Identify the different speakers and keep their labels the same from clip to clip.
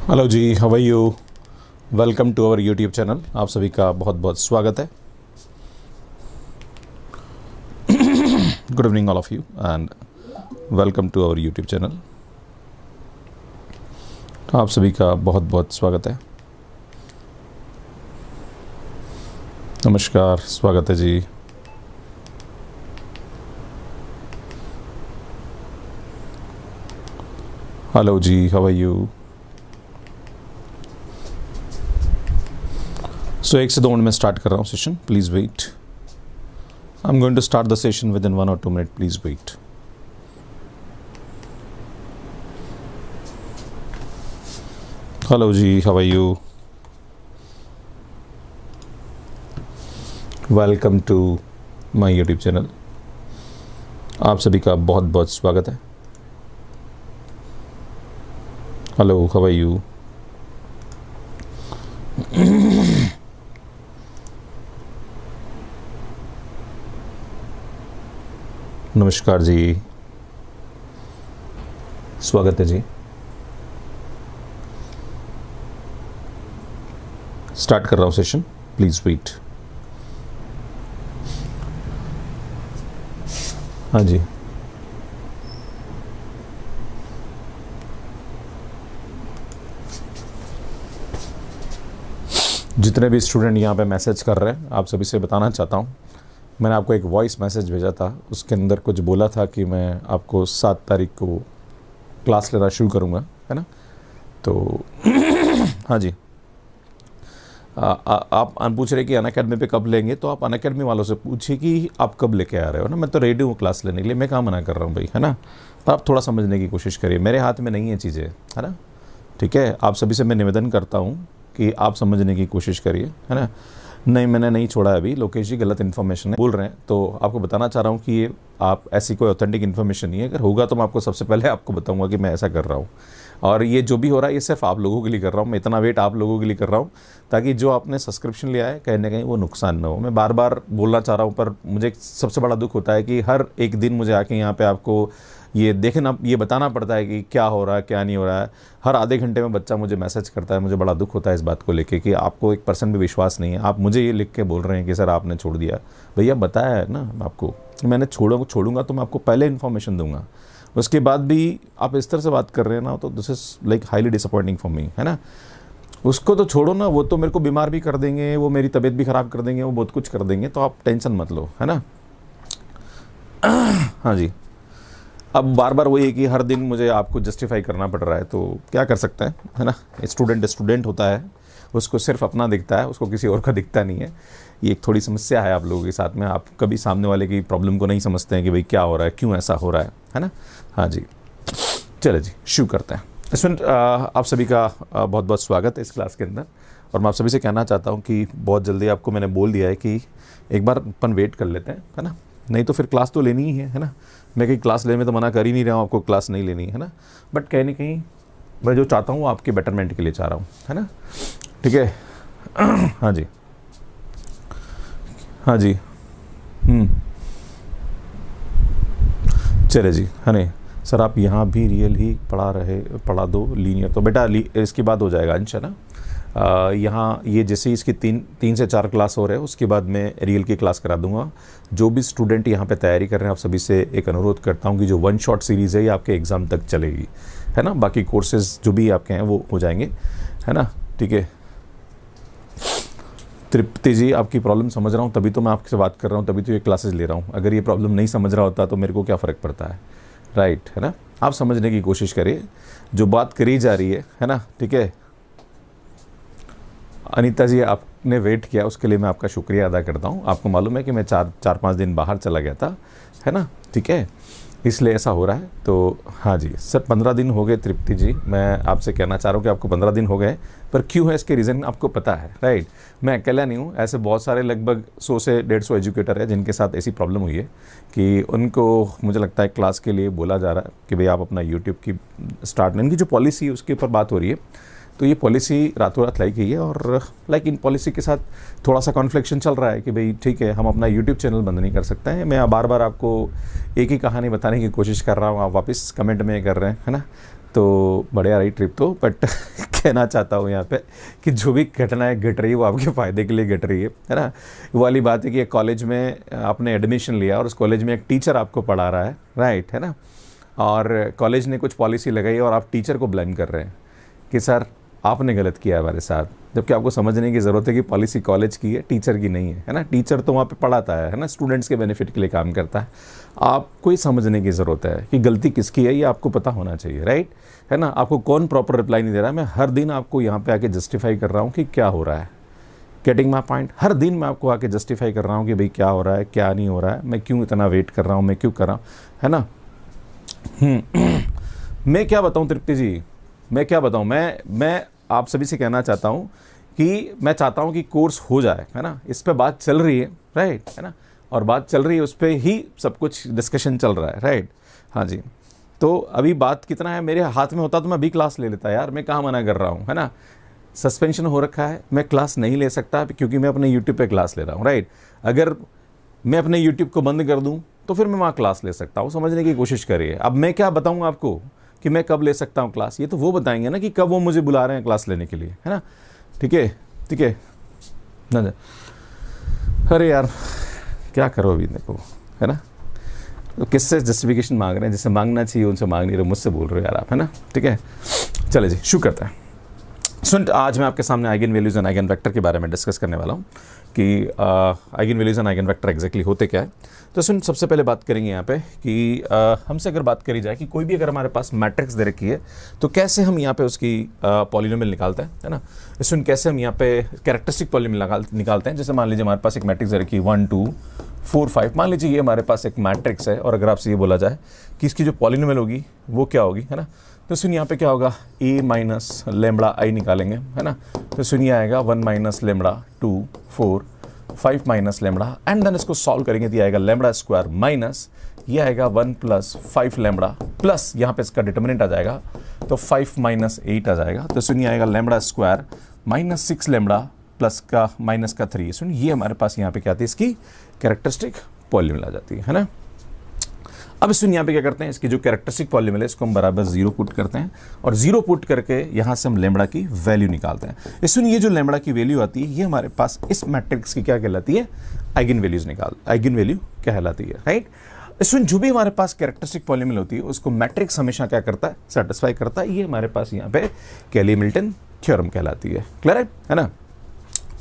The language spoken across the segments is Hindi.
Speaker 1: हेलो जी, how are you. Welcome to our YouTube channel. आप सभी का बहुत बहुत स्वागत है। Good evening all of you and welcome to our YouTube channel. आप सभी का बहुत बहुत स्वागत है। नमस्कार, स्वागत है जी। हेलो जी, हाउ आर यू। सो 1 से 2 मिनट में स्टार्ट कर रहा हूँ session, please wait. I am going to start the session within 1 or 2 minute, please wait. Hello जी, how are you. Welcome to my YouTube channel. आप सभी का बहुत बहुत स्वागत है। Hello, how are you. नमस्कार जी, स्वागत है जी। स्टार्ट कर रहा हूँ सेशन, प्लीज़ वेट। हाँ जी, जितने भी स्टूडेंट यहाँ पे मैसेज कर रहे हैं, आप सभी से बताना चाहता हूँ, मैंने आपको एक वॉइस मैसेज भेजा था। उसके अंदर कुछ बोला था कि मैं आपको 7 तारीख को क्लास लेना शुरू करूँगा, है ना। तो हाँ जी, आप पूछ रहे कि अनअकैडमी पे कब लेंगे, तो आप अनअकैडमी वालों से पूछिए कि आप कब लेके आ रहे हो ना। मैं तो रेडी हूँ क्लास लेने के लिए, मैं कहाँ मना कर रहा हूँ भाई, है ना। पर आप थोड़ा समझने की कोशिश करिए, मेरे हाथ में नहीं है चीज़ें, है ना। ठीक है, आप सभी से मैं निवेदन करता हूँ कि आप समझने की कोशिश करिए, है ना। नहीं, मैंने नहीं छोड़ा है अभी। लोकेश जी गलत इन्फॉर्मेशन है बोल रहे हैं, तो आपको बताना चाह रहा हूँ कि ये आप ऐसी कोई ऑथेंटिक इन्फॉर्मेशन नहीं है। अगर होगा तो मैं आपको सबसे पहले आपको बताऊंगा कि मैं ऐसा कर रहा हूँ। और ये जो भी हो रहा है ये सिर्फ आप लोगों के लिए कर रहा हूँ। मैं इतना वेट आप लोगों के लिए कर रहा हूँ ताकि जो आपने सब्सक्रिप्शन लिया है कहीं ना कहीं वो नुकसान ना हो। मैं बार बार बोलना चाह रहा हूँ, पर मुझे सबसे बड़ा दुख होता है कि हर एक दिन मुझे आके यहाँ पे आपको ये देखना, ये बताना पड़ता है कि क्या हो रहा है क्या नहीं हो रहा है। हर आधे घंटे में बच्चा मुझे मैसेज करता है, मुझे बड़ा दुख होता है इस बात को लेके कि आपको 1% भी विश्वास नहीं है। आप मुझे ये लिख के बोल रहे हैं कि सर आपने छोड़ दिया। भैया बताया है ना आपको, मैंने छोड़ूंगा तो मैं आपको पहले इन्फॉर्मेशन दूंगा। उसके बाद भी आप इस तरह से बात कर रहे हैं ना, तो this is like highly disappointing for me, है ना। उसको तो छोड़ो ना, वो तो मेरे को बीमार भी कर देंगे, वो मेरी तबीयत भी ख़राब कर देंगे, वो बहुत कुछ कर देंगे, तो आप टेंशन मत लो, है ना। हाँ जी, अब बार बार वही है कि हर दिन मुझे आपको जस्टिफाई करना पड़ रहा है, तो क्या कर सकते हैं, है ना। स्टूडेंट होता है, उसको सिर्फ अपना दिखता है, उसको किसी और का दिखता नहीं है। ये एक थोड़ी समस्या है आप लोगों के साथ में। आप कभी सामने वाले की प्रॉब्लम को नहीं समझते हैं कि भाई क्या हो रहा है, क्यों ऐसा हो रहा है ना। हाँ जी, चले जी शुरू करते हैं। स्टूडेंट, आप सभी का बहुत बहुत स्वागत है इस क्लास के अंदर। और मैं आप सभी से कहना चाहता हूँ कि बहुत जल्दी आपको मैंने बोल दिया है कि एक बार अपन वेट कर लेते हैं, है ना। नहीं तो फिर क्लास तो लेनी ही है ना। मैं कहीं क्लास लेने में तो मना कर ही नहीं रहा हूँ, आपको क्लास नहीं लेनी है ना। बट कहीं ना कहीं मैं जो चाहता हूँ आपके बेटरमेंट के लिए चाह रहा हूँ, है ना। ठीक है। हाँ जी, हाँ जी, चले जी। हाँ नहीं सर, आप यहाँ भी रियल ही पढ़ा दो लीनियर, तो बेटा इसके बाद हो जाएगा अंश, है ना। यहाँ ये जैसे ही इसकी 3 से 4 क्लास हो रहे हैं, उसके बाद मैं रियल की क्लास करा दूंगा। जो भी स्टूडेंट यहाँ पे तैयारी कर रहे हैं, आप सभी से एक अनुरोध करता हूँ कि जो 1 शॉट सीरीज़ है ये आपके एग्ज़ाम तक चलेगी, है ना। बाकी कोर्सेज जो भी आपके हैं वो हो जाएंगे, है ना। ठीक है तृप्ति जी, आपकी प्रॉब्लम समझ रहा हूँ, तभी तो मैं आपसे बात कर रहा हूँ, तभी तो ये क्लासेस ले रहा हूँ। अगर ये प्रॉब्लम नहीं समझ रहा होता तो मेरे को क्या फ़र्क पड़ता है, राइट, है ना। आप समझने की कोशिश करिए, जो बात करी जा रही है ना। ठीक है अनीता जी, आपने वेट किया उसके लिए मैं आपका शुक्रिया अदा करता हूँ। आपको मालूम है कि मैं 4-5 दिन बाहर चला गया था, है ना। ठीक है, इसलिए ऐसा हो रहा है। तो हाँ जी सर, 15 दिन हो गए तृप्ति जी। मैं आपसे कहना चाह रहा हूँ कि आपको 15 दिन हो गए, पर क्यों है इसके रीज़न आपको पता है, राइट। मैं अकेला नहीं हूँ, ऐसे बहुत सारे लगभग 100 से 150 एजुकेटर है जिनके साथ ऐसी प्रॉब्लम हुई है कि उनको मुझे लगता है क्लास के लिए बोला जा रहा है कि भाई आप अपना यूट्यूब की स्टार्ट, इनकी जो पॉलिसी है उसके ऊपर बात हो रही है। तो ये पॉलिसी रातों रात लाई गई है, और लाइक इन पॉलिसी के साथ थोड़ा सा कॉन्फ्लिक्शन चल रहा है कि भाई ठीक है, हम अपना यूट्यूब चैनल बंद नहीं कर सकते हैं। मैं बार बार आपको एक ही कहानी बताने की कोशिश कर रहा हूँ, आप वापस कमेंट में कर रहे हैं, है ना। तो बढ़िया रही ट्रिप तो, बट कहना चाहता हूँ यहाँ पे कि जो भी घटनाएं घट रही है वो आपके फ़ायदे के लिए घट रही है ना। वो वाली बात है कि एक कॉलेज में आपने एडमिशन लिया और उस कॉलेज में एक टीचर आपको पढ़ा रहा है, राइट, है ना, और कॉलेज ने कुछ पॉलिसी लगाई और आप टीचर को ब्लेम कर रहे हैं कि सर आपने गलत किया है हमारे साथ, जबकि आपको समझने की ज़रूरत है कि पॉलिसी कॉलेज की है, टीचर की नहीं है ना। टीचर तो वहाँ पे पढ़ाता है ना, स्टूडेंट्स के बेनिफिट के लिए काम करता है। आपको ही समझने की ज़रूरत है कि गलती किसकी है, ये आपको पता होना चाहिए, राइट, है ना। आपको कौन प्रॉपर रिप्लाई नहीं दे रहा है, मैं हर दिन आपको यहाँ पे आके जस्टिफाई कर रहा हूँ कि क्या हो रहा है। Getting my point? हर दिन मैं आपको आके जस्टिफाई कर रहा हूँ कि भाई क्या हो रहा है, क्या नहीं हो रहा है, मैं क्यों इतना वेट कर रहा हूँ, मैं क्यों कर रहा हूँ, है ना। मैं क्या बताऊँ तृप्ति जी, मैं क्या बताऊँ, मैं आप सभी से कहना चाहता हूँ कि मैं चाहता हूँ कि कोर्स हो जाए, है ना। इस पे बात चल रही है, राइट, है ना, और बात चल रही है, उस पर ही सब कुछ डिस्कशन चल रहा है, राइट। हाँ जी, तो अभी बात कितना है, मेरे हाथ में होता तो मैं अभी क्लास ले लेता यार, मैं कहाँ मना कर रहा हूँ, है ना। सस्पेंशन हो रखा है, मैं क्लास नहीं ले सकता क्योंकि मैं अपने यूट्यूब पे क्लास ले रहा हूँ, राइट। अगर मैं अपने यूट्यूब को बंद कर दूँ तो फिर मैं वहाँ क्लास ले सकता हूँ, समझने की कोशिश करिए। अब मैं क्या बताऊँ आपको कि मैं कब ले सकता हूँ क्लास, ये तो वो बताएंगे ना कि कब वो मुझे बुला रहे हैं क्लास लेने के लिए, है ना। ठीक है, ठीक है ना। अरे यार क्या करो अभी, देखो, है ना, तो किससे जस्टिफिकेशन मांग रहे हैं, जिससे मांगना चाहिए उनसे मांग नहीं रहे, मुझसे बोल रहे हो यार आप, है ना। ठीक है, चले जी शुरू करते हैं। सुन, आज मैं आपके सामने eigen values and eigen vector के बारे में डिस्कस करने वाला हूँ कि eigen values and eigen vector exactly होते क्या है। तो सुन, सबसे पहले बात करेंगे यहाँ पे कि हमसे अगर बात करी जाए कि कोई भी अगर हमारे पास मैट्रिक्स दे रखी है तो कैसे हम यहाँ पे उसकी पॉलिनोमियल निकालते हैं, है ना। सुन, कैसे हम यहाँ पे कैरेक्टरिस्टिक पॉलिनोमियल निकालते हैं। जैसे मान लीजिए हमारे पास एक मैट्रिक्स दे रखी है 1 2 4 5, मान लीजिए ये हमारे पास एक मैट्रिक्स है, और अगर आपसे ये बोला जाए कि इसकी जो पॉलिनोमियल होगी वो क्या होगी, है ना। तो सुनिए यहाँ पे क्या होगा, a माइनस लेमड़ा आई निकालेंगे, है ना। तो सुनिए आएगा 1 minus lambda 2 4 5 minus lambda, and then इसको सॉल्व करेंगे तो ये आएगा लेमड़ा स्क्वायर माइनस ये आएगा 1 प्लस 5 लेमड़ा प्लस यहाँ पे इसका डिटर्मिनेंट आ जाएगा तो 5 माइनस 8 आ जाएगा। तो सुनिए आएगा lambda square minus 6 lambda plus का माइनस का 3। सुनिए ये हमारे पास यहाँ पे क्या आती है, इसकी कैरेक्टरिस्टिक पॉलिनोमियल आ जाती है ना। अब सुन यहाँ पे क्या करते हैं, इसकी जो कैरेक्टरिस्टिक पॉलिनोमियल है इसको हम बराबर 0 पुट करते हैं, और 0 पुट करके यहाँ से हम लेमड़ा की वैल्यू निकालते हैं। सुन, ये जो लेमड़ा की वैल्यू आती है ये हमारे पास इस मैट्रिक्स की क्या कहलाती है, आइगन वैल्यू कहलाती है, राइट। सुन, जो भी हमारे पास कैरेक्टरिस्टिक पॉलिनोमियल होती है उसको मैट्रिक्स हमेशा क्या करता है, सेटिस्फाई करता है। ये हमारे पास यहाँ पे कैली-मिल्टन थ्योरम कहलाती है। क्लियर है ना।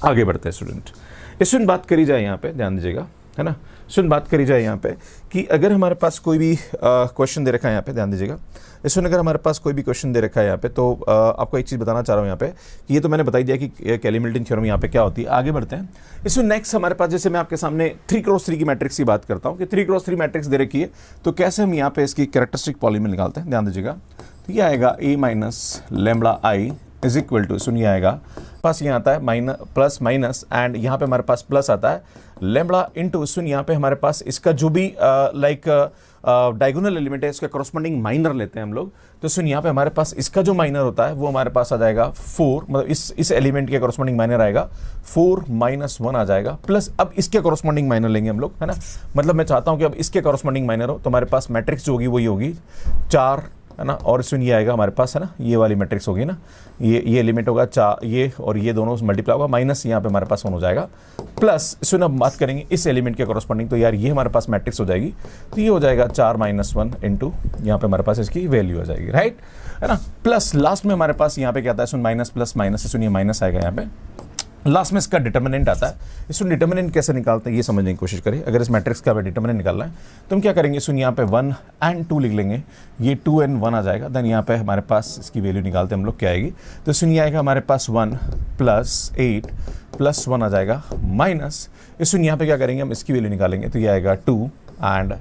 Speaker 1: आगे बढ़ते हैं स्टूडेंट। सुन, बात करी जाए यहाँ पे, ध्यान दीजिएगा, है ना। सुन, बात करी जाए यहाँ पे कि अगर हमारे पास कोई भी क्वेश्चन दे रखा है यहाँ पे, ध्यान दीजिएगा। सुन, अगर हमारे पास कोई भी क्वेश्चन दे रखा है यहाँ पे तो आपको एक चीज़ बताना चाह रहा हूँ यहाँ पे कि ये तो मैंने बताई दिया कि कैली-मिल्टन थ्योरम यहाँ पे क्या होती है। आगे बढ़ते हैं। इसमें नेक्स्ट हमारे पास, जैसे मैं आपके सामने 3x3 की मैट्रिक्स की बात करता हूँ कि 3x3 मैट्रिक्स दे रखी है तो कैसे हम यहाँ पे इसकी कैरेक्टरिस्टिक पॉलिनोमियल निकालते हैं। ध्यान दीजिएगा, तो ये आएगा a minus lambda I is equal to, सुनिए आएगा पास यहाँ आता है प्लस माइनस, एंड यहाँ पे हमारे पास प्लस आता है लेमड़ा इंटू, सुन यहाँ पे हमारे पास इसका जो भी डायगोनल एलिमेंट है इसका करस्पॉन्डिंग माइनर लेते हैं हम लोग। तो सुन यहाँ पे हमारे पास इसका जो माइनर होता है वो हमारे पास आ जाएगा 4, मतलब इस एलिमेंट के करस्पॉन्डिंग माइनर आएगा 4 माइनस 1 आ जाएगा, प्लस अब इसके करस्पॉन्डिंग माइनर लेंगे हम लोग, है ना। मतलब मैं चाहता हूँ कि अब इसके करस्पॉन्डिंग माइनर हो तो हमारे पास मैट्रिक्स जो होगी वही होगी 4, है ना। और सुन ये आएगा हमारे पास, है ना, ये वाली मैट्रिक्स होगी ना, ये एलिमेंट होगा 4, ये और ये दोनों मल्टीप्लाई होगा, माइनस यहाँ पे हमारे पास 1 हो जाएगा, प्लस सुन अब बात करेंगे इस एलिमेंट के कॉरस्पॉन्डिंग, तो यार ये हमारे पास मैट्रिक्स हो जाएगी, तो ये हो जाएगा 4 माइनस 1 इंटू यहाँ पे हमारे पास इसकी वैल्यू आ जाएगी, राइट, है ना। प्लस लास्ट में हमारे पास यहाँ पे क्या आता है, सुन माइनस प्लस माइनस, सुन ये माइनस आएगा यहाँ पे, लास्ट में इसका डिटर्मिनेंट आता है। इसको डिटर्मिनेंट कैसे निकालते हैं ये समझने की कोशिश करिए। अगर इस मैट्रिक्स का डिटर्मिनेंट निकालना है तो हम क्या करेंगे, सुन यहाँ पे 1 एंड 2 लिख लेंगे, ये 2 एंड 1 आ जाएगा। देन यहाँ पे हमारे पास इसकी वैल्यू निकालते हैं हम लोग, क्या आएगी, तो सुनिए आएगा हमारे पास 1 प्लस 8 प्लस 1 आ जाएगा माइनस, इस सुन यहाँ पे क्या करेंगे हम इसकी वैल्यू निकालेंगे, तो ये आएगा 2 एंड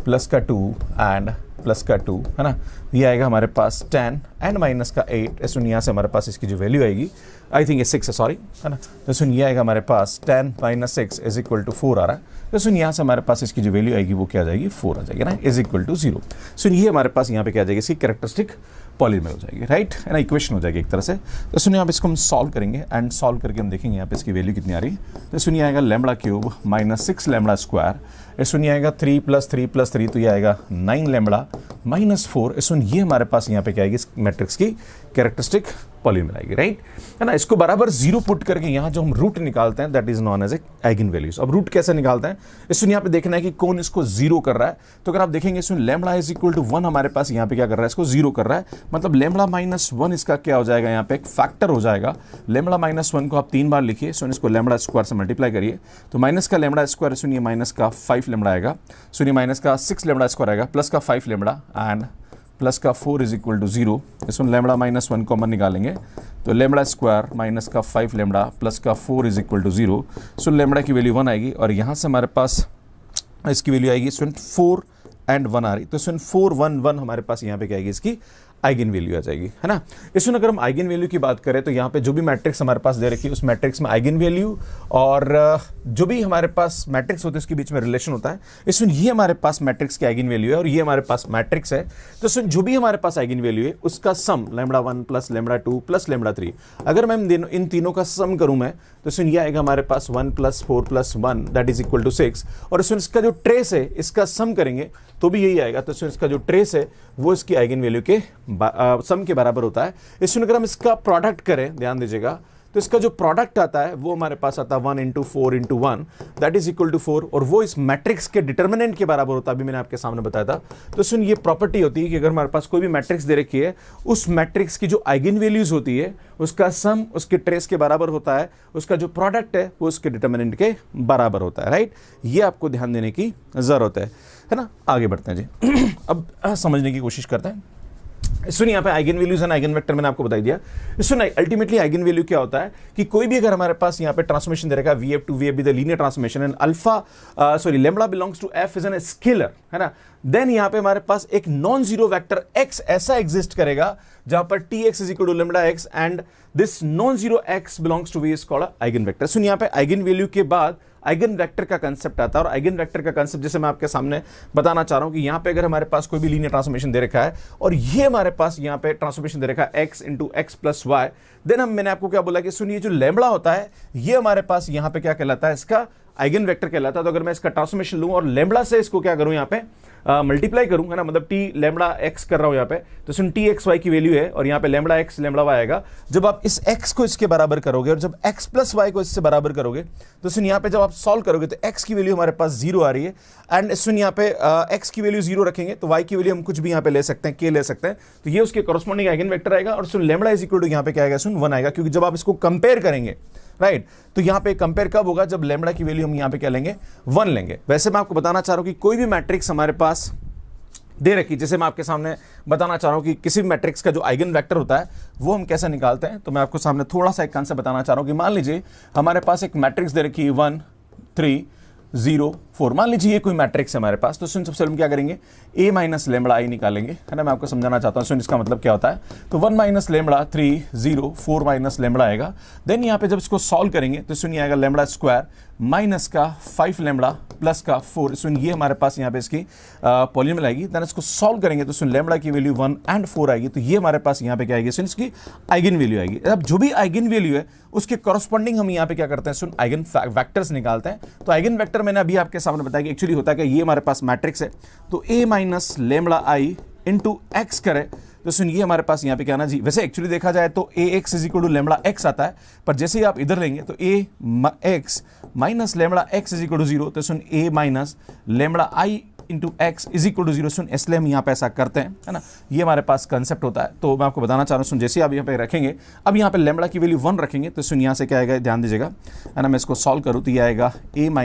Speaker 1: प्लस का 2 एंड प्लस का 2, है ना। ये आएगा हमारे पास 10 एंड माइनस का 8, सुन यहाँ से हमारे पास इसकी जो वैल्यू आएगी, आई थिंक ये 6 है, सॉरी, है ना। तो सुन ये आएगा हमारे पास 10 माइनस 6 इज इक्वल टू 4 आ रहा है। तो सुन यहाँ से हमारे पास इसकी जो वैल्यू आएगी वो क्या आ जाएगी, 4 आ जाएगी ना, इज इक्वल टू 0। सुन ये हमारे पास यहाँ पे क्या आ जाएगी, इसकी कैरेक्टरिस्टिक पॉलिनोमियल हो जाएगी, राइट, है ना, इक्वेशन हो जाएगी एक तरह से। तो सुनिए यहाँ पे इसको हम सॉल्व करेंगे, एंड सॉल्व करके हम देखेंगे यहाँ पे इसकी वैल्यू कितनी आ रही है। तो सुनिए आएगा lambda cube minus 6 lambda square इस सुन ये आएगा 3 + 3 + 3 तो ये आएगा 9 लैम्बडा -4। इस सुन ये हमारे पास यहाँ पे क्या आएगी इस मैट्रिक्स की कैरेक्टरिस्टिक पॉलीनोमियल आएगी, राइट है ना। इसको बराबर 0 पुट करके यहाँ जो हम रूट निकालते हैं that is known as a eigen values. अब रूट कैसे निकालते हैं, इस सुन यहाँ पे देखना है कि कौन इसको 0 कर रहा है। तो अगर आप देखेंगे इसमें लैम्बडा इज इक्वल टू 1 हमारे पास यहाँ पे क्या कर रहा है, इसको 0 कर रहा है, मतलब लैम्बडा -1 इसका क्या हो जाएगा, यहाँ पे एक फैक्टर हो जाएगा। लैम्बडा -1 को आप 3 बार लिखिए, सुन इसको लैम्बडा स्क्वायर से मल्टीप्लाई करिए, तो माइनस का लैम्बडा स्क्वायर सुनिए माइनस का 5 लैम्बडा आएगा, सुनिए माइनस का 6 लैम्बडा स्क्वायर आएगा, प्लस का 5 लैम्बडा एंड प्लस का 4 इज इक्वल टू 0। इसमें लैम्बडा -1 कॉमन निकालेंगे तो लैम्बडा स्क्वायर माइनस का 5 लैम्बडा प्लस का 4 is equal to 0। So lambda की वैल्यू 1 आएगी और यहाँ से हमारे पास इसकी वैल्यू आएगी 4 एंड 1 आ रही, तो 4 1 1 हमारे पास यहाँ पे क्या आएगी इसकी आइगन वैल्यू आ जाएगी, है ना। इसमें अगर हम आइगन वैल्यू की बात करें तो यहाँ पे जो भी मैट्रिक्स हमारे पास दे रखी है उस मैट्रिक्स में आइगन वैल्यू और जो भी हमारे पास मैट्रिक्स होते हैं उसके बीच में रिलेशन होता है। इसमें ये हमारे पास मैट्रिक्स की आइगन वैल्यू है और ये हमारे पास मैट्रिक्स है, तो इसमें जो भी हमारे पास आइगन वैल्यू है उसका सम लैम्बडा 1 + लैम्बडा 2 + लैम्बडा 3, अगर मैं इन तीनों का सम करूं मैं तो इसमें ये आएगा हमारे पास 1 + 4 + 1 दैट इज इक्वल टू 6। और इसमें इसका जो ट्रेस है इसका सम करेंगे तो भी यही आएगा, तो इसमें इसका जो ट्रेस है वो इसकी आइगन वैल्यू के सम के बराबर होता है। इसमें अगर हम इसका प्रोडक्ट करें, ध्यान दीजिएगा, तो इसका जो प्रोडक्ट आता है वो हमारे पास आता है 1 × 4 × 1 दैट इज इक्वल टू 4 और वो इस मैट्रिक्स के डिटर्मिनेंट के बराबर होता है, अभी मैंने आपके सामने बताया था। तो सुन ये प्रॉपर्टी होती है कि अगर हमारे पास कोई भी मैट्रिक्स दे रखी है उस मैट्रिक्स की जो आइगन वैल्यूज होती है उसका सम उसके ट्रेस के बराबर होता है, उसका जो प्रोडक्ट है वो उसके डिटर्मिनेंट के बराबर होता है, राइट। ये आपको ध्यान देने की जरूरत है ना। आगे बढ़ते हैं जी अब समझने की कोशिश करते हैं। सुनिए यहाँ पे eigen values and eigen vector मैंने आपको बता दिया। सुनिए अल्टीमेटली आइगन वैल्यू क्या होता है कि कोई भी अगर हमारे पास यहाँ पे ट्रांसफॉर्मेशन दे रखा है VF to VF the linear transformation and lambda belongs to F is an scalar, है ना, देन यहाँ पे हमारे पास एक नॉन जीरो वेक्टर x ऐसा एग्जिस्ट करेगा जहां पर Tx is equal to lambda x and this non zero x belongs to V is called eigen vector. सुनिए यहाँ पे आइगन वैल्यू के बाद आइगन वेक्टर का कंसेप्ट आता है और आइगन वेक्टर का कंसेप्ट जैसे मैं आपके सामने बताना चाह रहा हूं कि यहां पे अगर हमारे पास कोई भी लीनियर ट्रांसफॉर्मेशन दे रखा है और ये हमारे पास यहां पे ट्रांसफॉर्मेशन दे रखा है x × x + y, देन मैंने आपको क्या बोला कि सुनिए जो लैम्बडा होता है ये हमारे पास यहां पे क्या कहलाता है, इसका आइगन वेक्टर कहलाता है। तो अगर मैं इसका ट्रांसफॉर्मेशन लूं और लैम्बडा से इसको क्या करूं यहाँ पे मल्टीप्लाई करूं, है ना, मतलब t लैम्बडा x कर रहा हूं यहाँ पे, तो सुन txy की वैल्यू है और यहाँ पे लैम्बडा x लैम्बडा y आएगा। जब आप इस x को इसके बराबर करोगे और जब x + y को इससे बराबर करोगे तो सुन यहाँ पे जब आप सॉल्व करोगे तो x की वैल्यू हमारे पास 0 आ रही है एंड सुन यहाँ पे x की वैल्यू 0 रखेंगे तो y की वैल्यू हम कुछ भी यहाँ पे ले सकते हैं, k ले सकते हैं, तो ये उसके कॉरस्पॉन्डिंग आइगन वेक्टर आएगा। और सुन लैम्बडा इज इक्वल टू यहाँ पे क्या आएगा, सुन 1 आएगा, क्योंकि जब आप इसको कंपेयर करेंगे, राइट, तो यहाँ पे कंपेयर कब होगा, जब लैम्बडा की वैल्यू हम यहाँ पे क्या लेंगे, 1 लेंगे। वैसे मैं आपको बताना चाह रहा हूँ कि कोई भी मैट्रिक्स हमारे पास दे रखी, जैसे मैं आपके सामने बताना चाह रहा हूं कि किसी भी मैट्रिक्स का जो आइगन वेक्टर होता है वो हम कैसे निकालते हैं, तो मैं आपको सामने थोड़ा सा एक कंसेप्ट बताना चाह रहा हूं कि मान लीजिए हमारे पास एक मैट्रिक्स दे रखी है 1 3 0 4, मान लीजिए ये कोई मैट्रिक्स है हमारे पास, तो सुन सबसे पहले हम क्या करेंगे a - लैम्बडा i निकालेंगे, है ना। मैं आपको समझाना चाहता हूँ सुन इसका मतलब क्या होता है। तो 1 - लैम्बडा 3 0 4 - लैम्बडा आएगा, देन यहाँ पे जब इसको सॉल्व करेंगे तो सुन ये आएगा लैम्बडा स्क्वायर माइनस का 5 लैम्बडा प्लस का 4, सुन ये हमारे पास यहाँ पे इसकी पॉलीनोमियल आएगी। देन इसको सॉल्व करेंगे तो सुन लैम्बडा की वैल्यू 1 और 4 आएगी, तो ये हमारे पास यहाँ पे क्या आएगी, सुन इसकी आइगन वैल्यू आएगी। अब जो भी आइगन वैल्यू है उसके कॉरस्पॉन्डिंग हम यहाँ पे क्या करते हैं, सुन आइगन वेक्टर्स निकालते हैं। तो आइगन वेक्टर मैंने अभी आपके सामने बताया कि एक्चुअली होता है कि ये हमारे पास मैट्रिक्स है, तो a - लैम्बडा i × x करें तो सुन ये हमारे पास यहाँ पे क्या ना जी, वैसे एक्चुअली देखा जाए तो ax is equal to lambda x आता है, पर जैसे ही आप इधर लेंगे तो ax - lambda x is equal to 0, तो सुन a - lambda i × x is equal to 0, सुन इसलिए हम यहाँ पे ऐसा करते हैं, है ना। ये हमारे पास कंसेप्ट होता है। तो मैं आपको बताना चाह रहा हूँ, सुन जैसे आप यहाँ पे रखेंगे, अब यहाँ पे लैम्बडा की वैल्यू 1 रखेंगे तो सुन यहाँ से क्या आएगा, ध्यान दीजिएगा, है ना। मैं इसको सॉल्व करूँ तो ये आएगा a -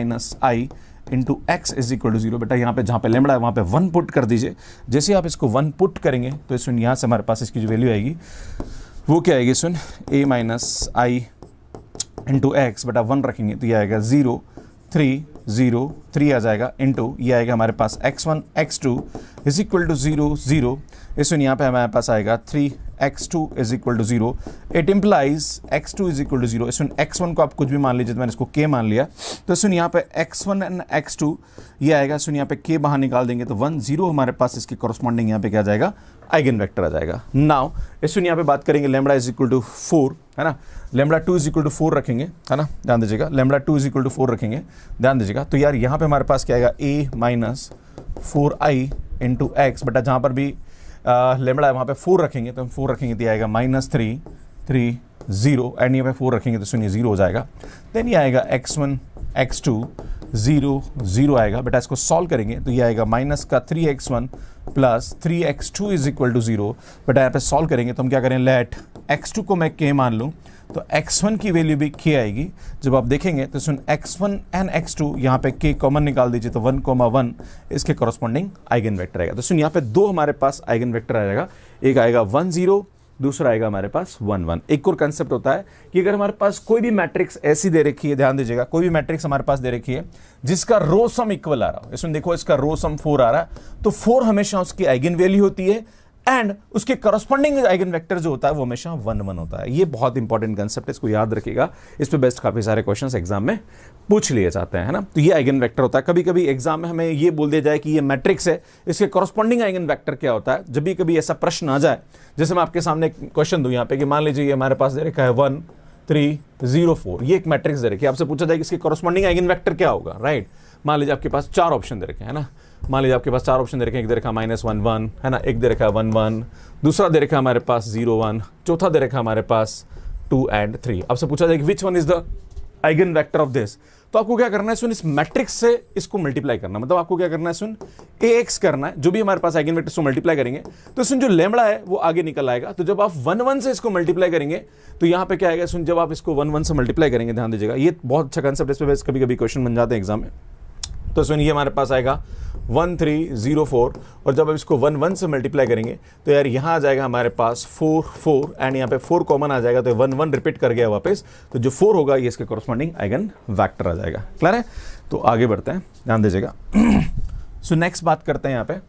Speaker 1: i × x is equal to 0। बेटा यहाँ पे जहाँ पे लैम्बडा है वहाँ पे 1 पुट कर दीजिए। जैसे आप इसको 1 पुट करेंगे तो सुन यहाँ से हमारे पास इसकी जो वैल्यू आएगी वो क्या आएगी, सुन a - i × x, बेटा 1 रखेंगे तो ये आएगा 0 3 0 3 आ जाएगा, इंटू ये आएगा हमारे पास x1 x2 is equal to 0 0, इस सुन यहाँ पे हमारे पास आएगा 3 x2 is equal to 0, it implies x2 is equal to 0। इसमें x1 को आप कुछ भी मान लीजिए, तो मैंने इसको k मान लिया, तो इसमें यहाँ पे x1 एंड x2 ये आएगा, इसमें यहाँ पे k बाहर निकाल देंगे तो 1 0 हमारे पास इसके कॉरस्पॉन्डिंग यहाँ पे क्या आ जाएगा, आइगन वेक्टर आ जाएगा। नाउ इसमें यहाँ पे बात करेंगे लैम्बडा इज इक्वल टू 4, है ना, लैम्बडा 2 इज इक्वल टू 4 रखेंगे, है ना, ध्यान दीजिएगा, लैम्बडा 2 इज इक्वल टू 4 रखेंगे, ध्यान दीजिएगा। तो यार यहाँ पे हमारे पास क्या आएगा, a minus 4i into x, बटा जहाँ पर भी लैम्बडा है वहाँ पे 4 रखेंगे, तो हम 4 रखेंगे तो आएगा माइनस 3 3 0, एंड यहाँ पे 4 रखेंगे तो सुनिए 0 हो जाएगा। देन ये आएगा x1 x2 0 0 आएगा, बेटा इसको सॉल्व करेंगे तो ये आएगा माइनस का 3x1 plus 3x2 is equal to 0, बेटा यहाँ पे सॉल्व करेंगे तो हम क्या करें, लेट x2 को मैं k मान लूँ तो x1 की वैल्यू भी k आएगी। जब आप देखेंगे तो सुन x1 एंड x2 यहाँ पे k कॉमन निकाल दीजिए तो 1,1 इसके कॉरस्पॉन्डिंग आइगन वेक्टर आएगा। तो सुन यहाँ पे दो हमारे पास आइगन वेक्टर आ जाएगा, एक आएगा 1 0, दूसरा आएगा हमारे पास 1 1। एक और कंसेप्ट होता है कि अगर हमारे पास कोई भी मैट्रिक्स ऐसी दे रखी है, ध्यान दीजिएगा, कोई भी मैट्रिक्स हमारे पास दे रखी है जिसका रो सम इक्वल आ रहा हो, इसमें देखो इसका रो सम 4 आ रहा है, तो 4 हमेशा उसकी आइगन वैल्यू होती है एंड उसके करस्पॉन्डिंग आइगन वेक्टर जो होता है वो हमेशा 1 1 होता है। ये बहुत इंपॉर्टेंट कंसेप्ट है, इसको याद रखिएगा, इस पे बेस्ट काफी सारे क्वेश्चंस एग्जाम में पूछ लिए जाते हैं, है ना। तो ये आइगन वेक्टर होता है। कभी कभी एग्जाम में हमें ये बोल दिया जाए कि ये मैट्रिक्स है, इसके करस्पॉन्डिंग आइगन वेक्टर क्या होता है। जब भी कभी ऐसा प्रश्न आ जाए, जैसे मैं आपके सामने क्वेश्चन दूं यहाँ पे कि मान लीजिए हमारे पास दे रखा है 1 3 0 4, ये एक मैट्रिक्स दे रखी है, आपसे पूछा जाए कि इसके करस्पॉन्डिंग आइगन वेक्टर क्या होगा, राइट। मान लीजिए आपके पास 4 ऑप्शन दे रखे हैं ना, मान लीजिए आपके पास 4 ऑप्शन दे रखे हैं, एक दे रखा -1 1, है ना, एक दे रखा 1 1, दूसरा दे रखा हमारे पास 0 1, चौथा दे रखा हमारे पास 2 एंड 3। आपसे पूछा जाए कि which one is the eigen vector of this, तो आपको क्या करना है, सुन इस मैट्रिक्स से इसको मल्टीप्लाई करना, मतलब आपको क्या करना है, सुन ax करना है, जो भी हमारे पास आइगन वेक्टर को मल्टीप्लाई करेंगे तो सुन जो लैम्बडा है वो आगे निकल आएगा। तो जब आप 1 1 से इसको मल्टीप्लाई करेंगे तो यहाँ पे क्या आएगा, सुन जब आप इसको 1 1 से मल्टीप्लाई करेंगे, ध्यान दीजिएगा, ये बहुत अच्छा कंसेप्ट, इस पे कभी कभी क्वेश्चन बन जाते हैं एग्जाम में। तो सुन ये हमारे पास आएगा 1 3 0 4, और जब आप इसको 1 1 से मल्टीप्लाई करेंगे तो यार यहाँ आ जाएगा हमारे पास 4 4, एंड यहाँ पे 4 कॉमन आ जाएगा, तो 1 1 रिपीट कर गया वापस, तो जो 4 होगा ये इसके कॉरस्पॉन्डिंग आइगन वेक्टर आ जाएगा। क्लियर है, तो आगे बढ़ते हैं, ध्यान दीजिएगा। सो नेक्स्ट बात करते हैं यहाँ पे,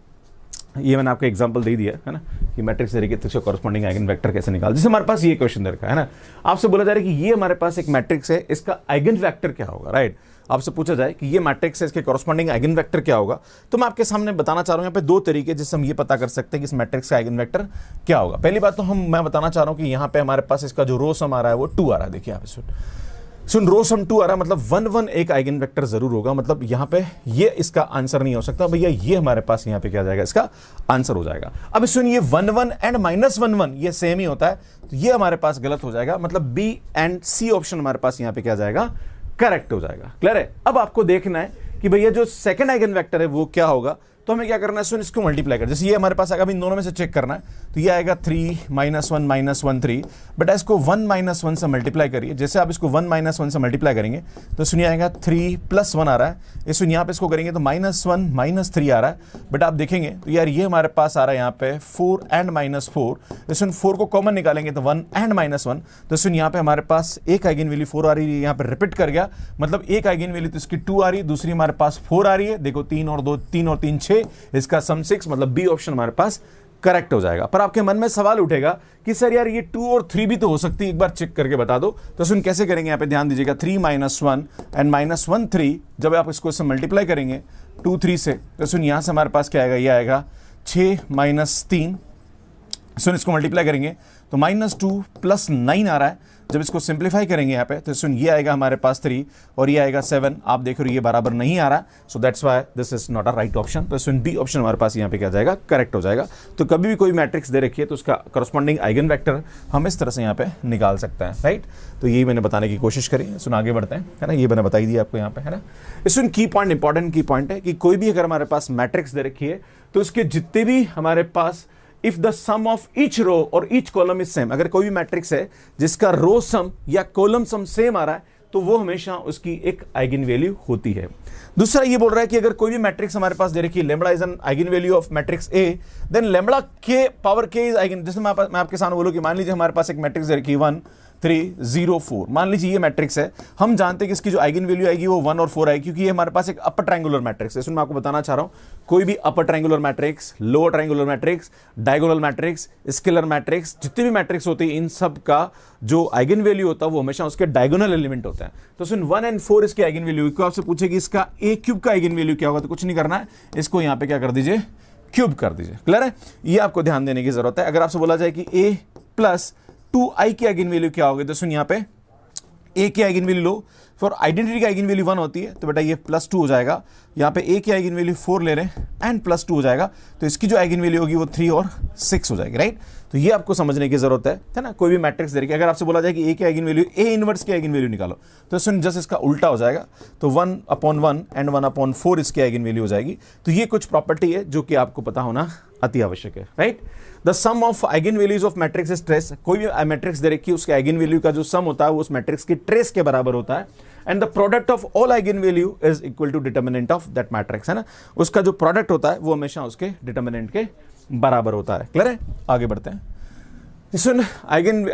Speaker 1: ये मैंने आपको एग्जांपल दे दिया है ना कि मैट्रिक्स तरीके से कॉरस्पॉन्डिंग आइगन वेक्टर कैसे निकाल। जैसे हमारे पास ये क्वेश्चन दे रखा है ना, आपसे बोला जा रहा है कि ये हमारे पास एक मैट्रिक्स है, इसका आइगन वेक्टर क्या होगा, राइट। आपसे पूछा जाए कि ये मैट्रिक्स है, इसके कॉरस्पॉन्डिंग आइगन वेक्टर क्या होगा, तो मैं आपके सामने बताना चाह रहा हूं यहाँ पे दो तरीके जिससे हम ये पता कर सकते हैं कि इस मैट्रिक्स का आइगन वेक्टर क्या होगा। पहली बात तो मैं बताना चाह रहा हूं कि यहाँ पे हमारे पास इसका जो रो सम आ रहा है वो 2 आ रहा है। देखिए यहाँ पे सुन रो सम 2 आ रहा है, मतलब 1 1 एक आइगन वेक्टर जरूर होगा, मतलब यहाँ पे ये इसका आंसर नहीं हो सकता भैया, ये हमारे पास यहाँ पे क्या जाएगा, इसका आंसर हो जाएगा। अब सुन ये 1 1 एंड -1 1 ये सेम ही होता है, तो ये हमारे पास गलत हो जाएगा, मतलब बी एंड सी ऑप्शन हमारे पास यहाँ पे क्या जाएगा, करेक्ट हो जाएगा। क्लियर है। अब आपको देखना है कि भैया जो सेकंड आइगन वेक्टर है वो क्या होगा, तो हमें क्या करना है, सुन इसको मल्टीप्लाई कर, जैसे ये हमारे पास आएगा, इन दोनों में से चेक करना है, तो ये आएगा 3 -1 -1 3, बट इसको 1 -1 से मल्टीप्लाई करिए। जैसे आप इसको 1 -1 से मल्टीप्लाई करेंगे तो सुनिए आएगा 3 + 1 आ रहा है, इस यहाँ पे इसको करेंगे तो -1 -3 आ रहा है, बट आप देखेंगे तो यार ये हमारे पास आ रहा है यहाँ पे 4 एंड -4, तो 4 को कॉमन निकालेंगे तो 1 एंड -1, तो सुन यहाँ पे हमारे पास एक आइगन वैल्यू 4 आ रही है, यहाँ पे रिपीट कर गया, मतलब एक आइगन वैल्यू तो इसकी 2 आ रही है, दूसरी हमारे पास 4 आ रही है, देखो 3 और 3 6, इसका सम 6, मतलब बी ऑप्शन हमारे पास करेक्ट हो जाएगा। पर आपके मन में सवाल उठेगा कि सर यार ये 2 और 3 भी तो हो सकती है, एक बार चेक करके बता दो। तो सुन कैसे करेंगे, यहाँ पे ध्यान दीजिएगा, 3 -1 एंड -1 3, जब आप इसको इससे मल्टीप्लाई करेंगे 2 3 से, तो सुन यहाँ से हमारे पास क्या आएगा, ये आएगा 6 -3, सुन इसको मल्टीप्लाई करेंगे तो -2 + 9 आ रहा है, जब इसको सिंप्लीफाई करेंगे यहाँ पे तो सुन ये आएगा हमारे पास 3 और ये आएगा 7, आप देख रहे हो ये बराबर नहीं आ रहा, so that's why this is not a right option. तो सुन बी ऑप्शन हमारे पास यहाँ पे क्या जाएगा, करेक्ट हो जाएगा। तो कभी भी कोई मैट्रिक्स दे रखी है तो उसका करस्पॉन्डिंग आइगन वेक्टर हम इस तरह से यहाँ पे निकाल सकते हैं, राइट। तो यही मैंने बताने की कोशिश करी। सुन आगे बढ़ते हैं, है ना, ये मैंने बताई दी आपको यहाँ पे, है ना। सुन की पॉइंट, इंपॉर्टेंट की पॉइंट है कि कोई भी अगर हमारे पास मैट्रिक्स दे रखी है तो उसके जितने भी हमारे पास if the sum of each row और ईच कॉलम इज सेम, अगर कोई भी मैट्रिक्स है जिसका रो सम या कॉलम सम सेम आ रहा है तो वो हमेशा उसकी एक आइगन वैल्यू होती है। दूसरा ये बोल रहा है कि अगर कोई भी मैट्रिक्स हमारे पास दे रखी है, lambda is an eigen value of matrix A, then lambda के पावर के इज आइगन। जैसे मैं आपके सामने बोलूं कि मान लीजिए हमारे पास एक मैट्रिक्स दे रखी है 1 3 0 4। मान लीजिए ये मैट्रिक्स है, हम जानते हैं कि इसकी जो आइगन वैल्यू आएगी वो 1 और 4 आएगी, क्योंकि ये हमारे पास एक अपर ट्रायंगुलर मैट्रिक्स है। इसमें मैं आपको बताना चाह रहा हूं, कोई भी upper triangular matrix, lower triangular matrix, diagonal matrix, scalar matrix, जितने भी मैट्रिक्स होते हैं इन सब का जो आइगन वैल्यू होता है वो हमेशा उसके डायगोनल एलिमेंट होता है। तो सुन 1 और 4 इसके आइगन वैल्यू को आपसे पूछे कि इसका a क्यूब का आइगन वैल्यू क्या होगा, तो कुछ नहीं करना है, इसको यहां पे क्या कर दीजिए, क्यूब कर दीजिए। क्लियर है, ये आपको ध्यान देने की जरूरत है। अगर आपसे बोला जाए कि a प्लस 2i की आइगन वैल्यू क्या होगी, तो सुन यहां पे a की eigen value low, for identity की आइगन वैल्यू 1 होती है, तो बेटा ये +2 हो जाएगा। यहाँ पे a की आइगन वैल्यू 4 ले रहे हैं एंड +2 हो जाएगा, तो इसकी जो आइगन वैल्यू होगी वो 3 और 6 हो जाएगी। राइट, तो ये आपको समझने की जरूरत है ना। कोई भी मैट्रिक्स दे रही है, अगर आपसे बोला जाए कि a की आइगन वैल्यू, a इनवर्स की आइगन वैल्यू निकालो, तो सुन जस्ट इसका उल्टा हो जाएगा, तो 1/1 एंड 1/4 इसकी आइगन वैल्यू हो जाएगी। तो ये कुछ प्रॉपर्टी है जो कि आपको पता होना अति आवश्यक है। Right, the sum of eigen values of matrix is trace. कोई भी मैट्रिक्स दे रखी है, उसके आइगन वैल्यू का जो सम होता है वो उस मैट्रिक्स की ट्रेस के बराबर होता है। And the product of all eigen value is equal to determinant of that matrix, है ना। उसका जो प्रोडक्ट होता है वो हमेशा उसके डिटर्मिनेंट के बराबर होता है। क्लियर है, आगे बढ़ते हैं। सुन eigen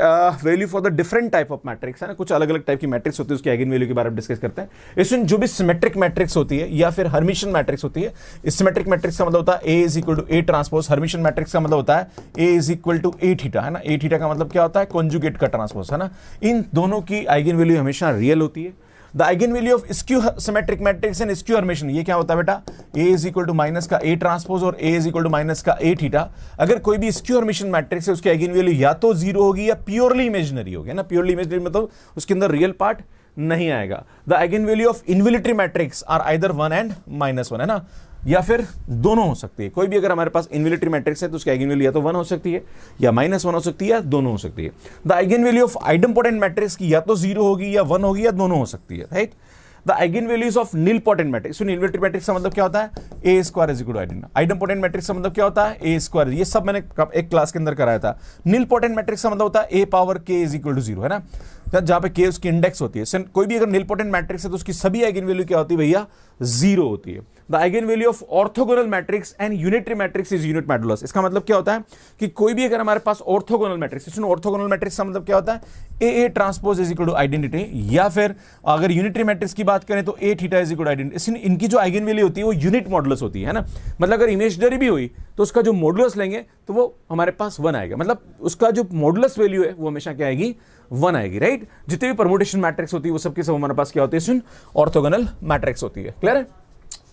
Speaker 1: value for the different type of matrix, है ना, कुछ अलग अलग टाइप की मैट्रिक्स होती है, उसकी आइगन वैल्यू के बारे में डिस्कस करते हैं। इसमें जो भी सिमेट्रिक मैट्रिक्स होती है या फिर हर्मिशियन मैट्रिक्स होती है, इस सिमेट्रिक मैट्रिक्स का मतलब होता है A is equal to A transpose, Hermitian matrix का मतलब होता है A is equal to A theta, है ना। A थीटा का मतलब क्या होता है, कॉन्जुगेट का ट्रांसपोज, है ना। इन दोनों की आइगन वैल्यू हमेशा रियल होती है। The eigen value of skew symmetric matrix and skew Hermitian, ये क्या होता है बेटा, A is equal to minus का A ट्रांसपोज और A is equal to minus का A थीटा। अगर कोई भी स्क्यू हर्मिशियन मैट्रिक्स है, उसकी आइगन वैल्यू या तो 0 होगी या प्योरली इमेजिनरी होगी, ना। प्योरली इमेजिनरी मतलब उसके अंदर रियल पार्ट नहीं आएगा। The eigen value of involutory matrix are either 1 and -1, है ना, या फिर दोनों हो सकती है। कोई भी अगर हमारे पास इनविलिटरी मैट्रिक्स है तो उसकी आइगन वैल्यू या तो 1 हो सकती है या -1 हो सकती है या दोनों हो सकती है। The eigen value of idempotent matrix की या तो 0 होगी या 1 होगी या दोनों हो सकती है। Right, the eigen values of nilpotent matrix, involutory matrix का मतलब क्या होता है, A square is equal to idempotent matrix का मतलब क्या होता है, A स्क्वायर। ये सब मैंने एक क्लास के अंदर कराया था। नीलपोटेंट मैट्रिक्स का मतलब होता है A power k is equal to 0, है ना, जहां पे k उसकी इंडेक्स होती है। कोई भी अगर नीलपोटेंट मैट्रिक्स है तो उसकी सभी आइगन वैल्यू क्या होती है भैया, 0 होती है। The eigen value of orthogonal matrix and unitary matrix is unit modulus. इसका मतलब क्या होता है कि कोई भी अगर हमारे पास ऑर्थोगोनल मैट्रिक्स, ऑर्थोगोनल मैट्रिक्स का मतलब क्या होता है, A transpose is equal to identity, या फिर अगर यूनिटरी मैट्रिक्स की बात करें तो A theta is equal to identity. इनकी जो आइगन वैल्यू होती है वो यूनिट मॉडुलस होती है ना। मतलब अगर इमेजिनरी भी हुई तो उसका जो मॉडुलस लेंगे तो वो हमारे पास 1 आएगा, मतलब उसका जो मॉडुलस वैल्यू है वो हमेशा क्या आएगी, 1 आएगी। राइट, जितने भी परमुटेशन मैट्रिक्स होती है वो सबके सब हमारे पास क्या होती है, ऑर्थोगोनल मैट्रिक्स होती है। क्लियर है,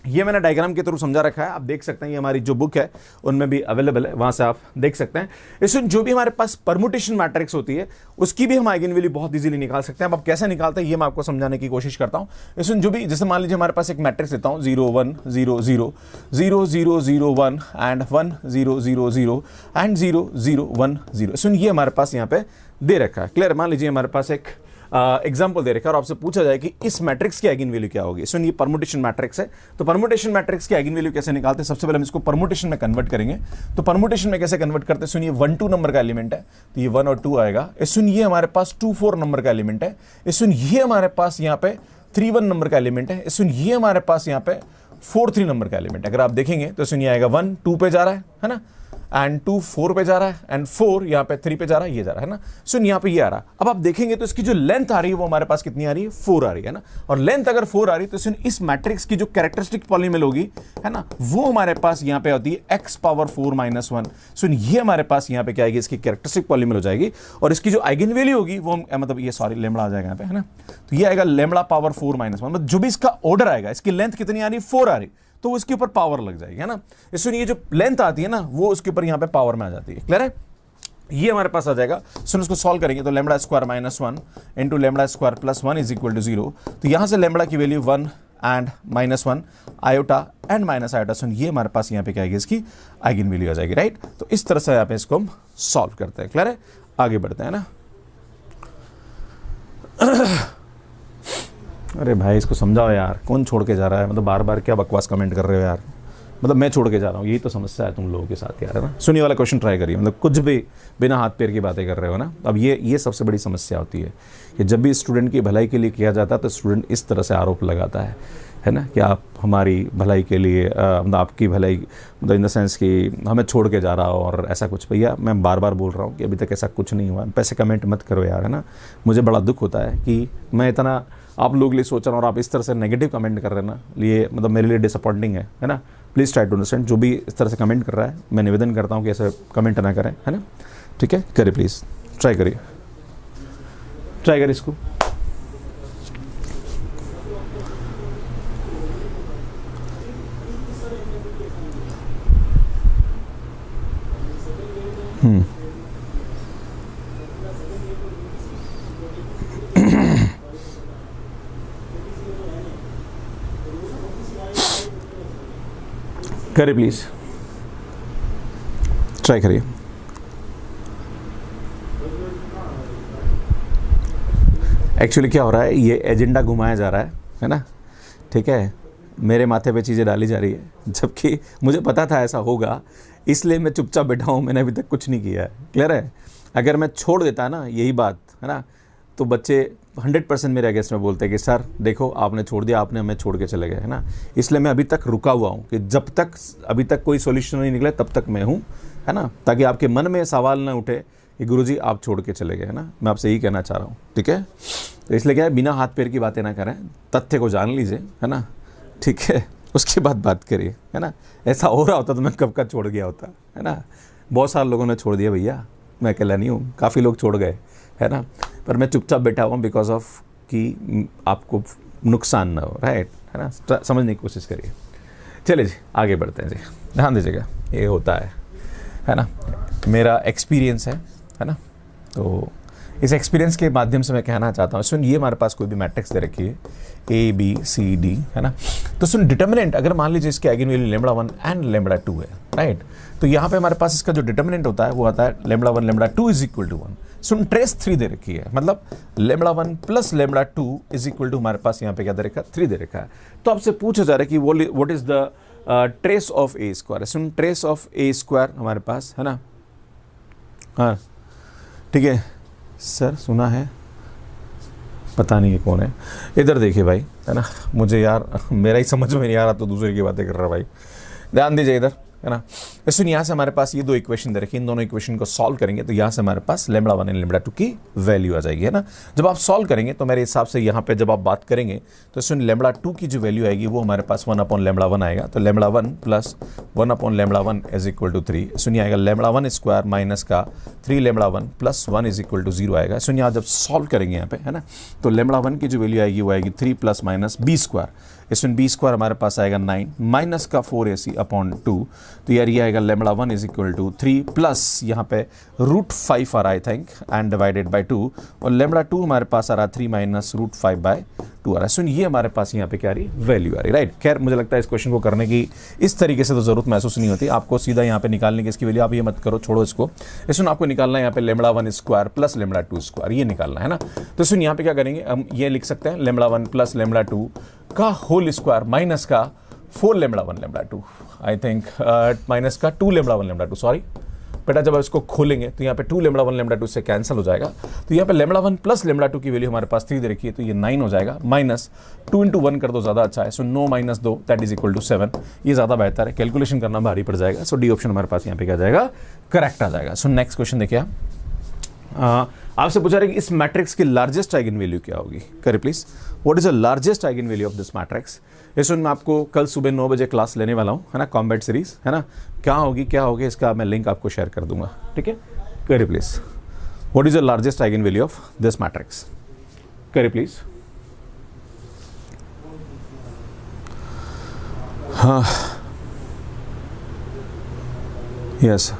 Speaker 1: ये मैंने डायग्राम के थ्रू समझा रखा है, आप देख सकते हैं, ये हमारी जो बुक है उनमें भी अवेलेबल है, वहां से आप देख सकते हैं। इसमें जो भी हमारे पास परमुटेशन मैट्रिक्स होती है उसकी भी हम आइगन वैल्यू बहुत इजीली निकाल सकते हैं। अब कैसे निकालते हैं ये मैं आपको समझाने की कोशिश करता हूं। इसमें जो भी, जैसे मान लीजिए हमारे पास एक मैट्रिक्स देता हूं 0 1 0 0 0 0 0 1 एंड 1 0 0 0 एंड 0 0 1 0। इसमें ये हमारे पास यहाँ पे दे रखा है। क्लियर, मान लीजिए हमारे पास एक एग्जाम्पल दे रखा है और आपसे पूछा जाए कि इस मैट्रिक्स की आइगन वैल्यू क्या होगी। इसमें ये परमुटेशन मैट्रिक्स है, तो परमुटेशन मैट्रिक्स की आइगन वैल्यू कैसे निकालते हैं, सबसे पहले हम इसको परमुटेशन में कन्वर्ट करेंगे। तो परमुटेशन में कैसे कन्वर्ट करते हैं, सुनिए 1 2 नंबर का एलिमेंट है तो ये 1 और 2 आएगा। इसमें ये हमारे पास 2 4 नंबर का एलिमेंट है, इसमें ये हमारे पास यहाँ पे 3 1 नंबर का एलिमेंट है, इसमें ये हमारे पास यहाँ पे 4 3 नंबर का एलिमेंट है। अगर आप देखेंगे तो इसमें आएगा 1 2 पे जा रहा है ना, एंड 2 4 पे जा रहा है, एंड 4 यहाँ पे 3 पे जा रहा है, ये जा रहा है ना। सो यहाँ पे ये आ रहा है। अब आप देखेंगे तो इसकी जो लेंथ आ रही है वो हमारे पास कितनी आ रही है, 4 आ रही है ना। और लेंथ अगर 4 आ रही है तो इस मैट्रिक्स की जो कैरेक्टरिस्टिक पॉलीनोमियल होगी, है ना, वो हमारे पास यहाँ पे होती है x पावर 4 माइनस 1। सो ये हमारे पास यहाँ पे क्या आएगी, इसकी कैरेक्टरिस्टिक पॉलीनोमियल हो जाएगी। और इसकी जो आइगन वैल्यू होगी वो मतलब ये सॉरी लेमड़ा आ जाएगा यहाँ पे, है ना। तो ये आएगा लेमड़ा पावर 4 माइनस 1, मतलब जो भी इसका ऑर्डर आएगा, इसकी लेंथ कितनी आ रही है, 4 आ रही, तो उसके ऊपर पावर लग जाएगी, है ना। इसमें ये जो लेंथ आती है ना वो उसके ऊपर यहाँ पे पावर में आ जाती है। क्लियर है, ये हमारे पास आ जाएगा। सुन इसको सॉल्व करेंगे तो lambda square minus 1 into lambda square plus 1 is equal to 0। तो यहाँ से लेमड़ा की value 1 and -1 iota and minus iota. सुन ये हमारे पास यहाँ पे क्या आएगी, इसकी आइगन वैल्यू आ जाएगी। राइट, तो इस तरह से यहाँ पे इसको हम सॉल्व करते हैं। क्लियर है, आगे बढ़ते हैं ना। अरे भाई इसको समझाओ यार, कौन छोड़ के जा रहा है, मतलब बार बार क्या बकवास कमेंट कर रहे हो यार, मतलब मैं छोड़ के जा रहा हूँ, यही तो समस्या है तुम लोगों के साथ यार, है ना। सुनिए वाला क्वेश्चन ट्राई करिए, मतलब कुछ भी बिना हाथ पैर की बातें कर रहे हो ना। अब ये सबसे बड़ी समस्या होती है कि जब भी स्टूडेंट की भलाई के लिए किया जाता है तो स्टूडेंट इस तरह से आरोप लगाता है है ना, कि आप हमारी भलाई के लिए मतलब आपकी भलाई, मतलब इन द सेंस कि हमें छोड़ के जा रहा हो और ऐसा कुछ। भैया मैं बार बार बोल रहा हूँ कि अभी तक ऐसा कुछ नहीं हुआ। पैसे कमेंट मत करो यार, है ना। मुझे बड़ा दुख होता है कि मैं इतना आप लोग लिए सोच रहा हूँ और आप इस तरह से नेगेटिव कमेंट कर रहे हैं ना, ये मतलब मेरे लिए डिसअपॉइंटिंग है ना। Please try to understand. जो भी इस तरह से कमेंट कर रहा है, मैं निवेदन करता हूँ कि ऐसे कमेंट ना करें, है ना। ठीक है, करिए प्लीज़, ट्राई करिए, ट्राई करिए इसको। करिए प्लीज़, ट्राई करिए। एक्चुअली क्या हो रहा है, ये एजेंडा घुमाया जा रहा है ना। ठीक है, मेरे माथे पे चीज़ें डाली जा रही है, जबकि मुझे पता था ऐसा होगा, इसलिए मैं चुपचाप बैठा हूँ। मैंने अभी तक कुछ नहीं किया है। क्लियर है। अगर मैं छोड़ देता ना यही बात, है ना, तो बच्चे 100% मेरे अगेंस्ट में बोलते हैं कि सर देखो आपने छोड़ दिया, आपने हमें छोड़ के चले गए, है ना। इसलिए मैं अभी तक रुका हुआ हूँ कि जब तक अभी तक कोई सॉल्यूशन नहीं निकले तब तक मैं हूँ, है ना, ताकि आपके मन में सवाल ना उठे कि गुरुजी आप छोड़ के चले गए, है ना। मैं आपसे यही कहना चाह रहा हूँ, ठीक है। तो इसलिए क्या है, बिना हाथ पैर की बातें ना करें, तथ्य को जान लीजिए, है ना, ठीक है, उसके बाद बात करिए, है ना। ऐसा हो रहा होता तो मैं कब का छोड़ गया होता, है ना। बहुत सारे लोगों ने छोड़ दिया भैया, मैं अकेला नहीं हूँ, काफ़ी लोग छोड़ गए, है ना। पर मैं चुपचाप बैठा हुआ बिकॉज ऑफ कि आपको नुकसान ना हो, राइट, है ना। समझने की कोशिश करिए। चलिए जी आगे बढ़ते हैं जी, ध्यान दीजिएगा, ये होता है ना, मेरा एक्सपीरियंस है ना। तो इस एक्सपीरियंस के माध्यम से मैं कहना चाहता हूँ, सुन, ये हमारे पास कोई भी मैट्रिक्स दे रखी है A B C D, है ना। तो सुन, डिटर्मिनेंट अगर मान लीजिए इसके आइगन वैल्यू λ1 एंड λ2 है, राइट, तो यहाँ पे हमारे पास इसका जो डिटर्मिनेंट होता है वो आता है λ1 λ2 इज इक्वल टू 1। सुन, ट्रेस 3 दे रखी है, मतलब λ1 प्लस λ2 इज इक्वल टू हमारे पास यहाँ पे क्या दे रखा है, 3 दे रखा है। तो आपसे पूछा जा रहा है कि what is the trace of A square. Soon, trace of A square हमारे पास, है ना, हाँ ठीक है सर, सुना है, पता नहीं ये कौन है। इधर देखिए भाई, है ना, मुझे यार मेरा ही समझ में नहीं आ रहा तो दूसरे की बातें कर रहा भाई। ध्यान दीजिए इधर, है ना। सुन, यहाँ से हमारे पास ये दो इक्वेशन दे रखी है, इन दोनों इक्वेशन को सॉल्व करेंगे तो यहाँ से हमारे पास λ1 एंड λ2 की वैल्यू आ जाएगी, है ना। जब आप सॉल्व करेंगे तो मेरे हिसाब से यहाँ पे जब आप बात करेंगे तो सुन, λ2 की जो वैल्यू आएगी वो हमारे पास 1/λ1 आएगा। तो λ1 प्लस 1/λ1 इज इक्वल टू 3। सुनिए आएगा λ1 स्क्वायर माइनस का 3λ1 प्लस 1 इज इक्वल टू 0 आएगा। सुनिए यहाँ जब सॉल्व करेंगे यहाँ पे, है ना, तो λ1 की जो वैल्यू आएगी वो आएगी 3 प्लस माइनस b स्क्वायर। इसमें b स्क्वायर हमारे पास आएगा 9 माइनस का 4ac अपॉन 2। तो यार ये आएगा λ1 इज इक्वल टू 3 प्लस यहाँ पे √5 आ रहा है, I think, and divided by 2, और λ2 हमारे पास आ रहा है 3 माइनस √5 बाय 2 आ रहा है। सुन, ये हमारे पास यहाँ पे क्या आ रही है, वैल्यू आ रही है, राइट। खैर मुझे लगता है इस क्वेश्चन को करने की इस तरीके से तो जरूरत महसूस नहीं होती, आपको सीधा यहाँ पे निकालने की इसकी वैल्यू, आप ये मत करो, छोड़ो इसको। सुन, आपको निकालना है यहाँ पे λ1 स्क्वायर प्लस λ2 स्क्वायर, ये निकालना है ना। तो सुन, यहाँ पे क्या करेंगे, हम ये लिख सकते हैं λ1 प्लस λ2 का होल स्क्वायर माइनस का 4λ1 λ2, आई थिंक माइनस का 2λ1 λ2, सॉरी बेटा, जब आप इसको खोलेंगे तो यहाँ पे 2λ1 λ2 से कैंसिल हो जाएगा। तो यहाँ पे λ1 प्लस λ2 की वैल्यू हमारे पास 3 दे रखी है, तो ये 9 हो जाएगा, माइनस 2 × 1 कर दो, ज़्यादा अच्छा है। So 9 minus 2 that is equal to 7, ये ज़्यादा बेहतर है, कैलकुलेशन करना भारी पड़ जाएगा। सो डी ऑप्शन हमारे पास यहाँ पे क्या जाएगा, करेक्ट आ जाएगा। सो नेक्स्ट क्वेश्चन देखिए, आपसे पूछा रहे कि इस मैट्रिक्स की लार्जेस्ट आइगन वैल्यू क्या होगी। करिए please, what is the largest eigen value of this matrix. इस मैं आपको कल सुबह 9 बजे क्लास लेने वाला हूँ, है ना, कॉम्बैट सीरीज, है ना, क्या होगी इसका मैं लिंक आपको शेयर कर दूंगा, ठीक है। करिए please, what is the largest eigen value of this matrix. करिए प्लीज, हाँ यस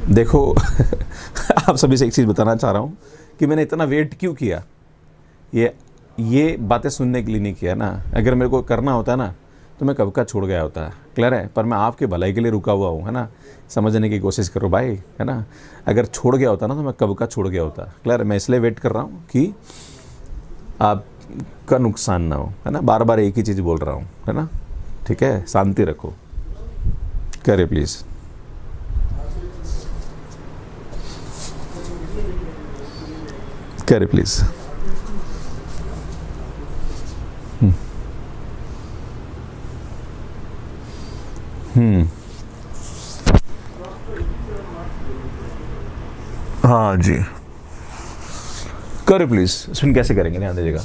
Speaker 1: देखो आप सभी से एक चीज़ बताना चाह रहा हूँ कि मैंने इतना वेट क्यों किया, ये बातें सुनने के लिए नहीं किया ना। अगर मेरे को करना होता ना तो मैं कब का छोड़ गया होता, क्लियर है। पर मैं आपके भलाई के लिए रुका हुआ हूँ, है ना, समझने की कोशिश करो भाई, है ना। अगर छोड़ गया होता ना तो मैं कब का छोड़ गया होता, क्लियर है। मैं इसलिए वेट कर रहा हूँ कि आपका नुकसान ना हो, है ना, बार बार एक ही चीज़ बोल रहा हूँ, है ना, ठीक है, शांति रखो। करिए प्लीज़, करिए प्लीज़, हाँ जी, करो प्लीज। सुन कैसे करेंगे, ध्यान दीजिएगा।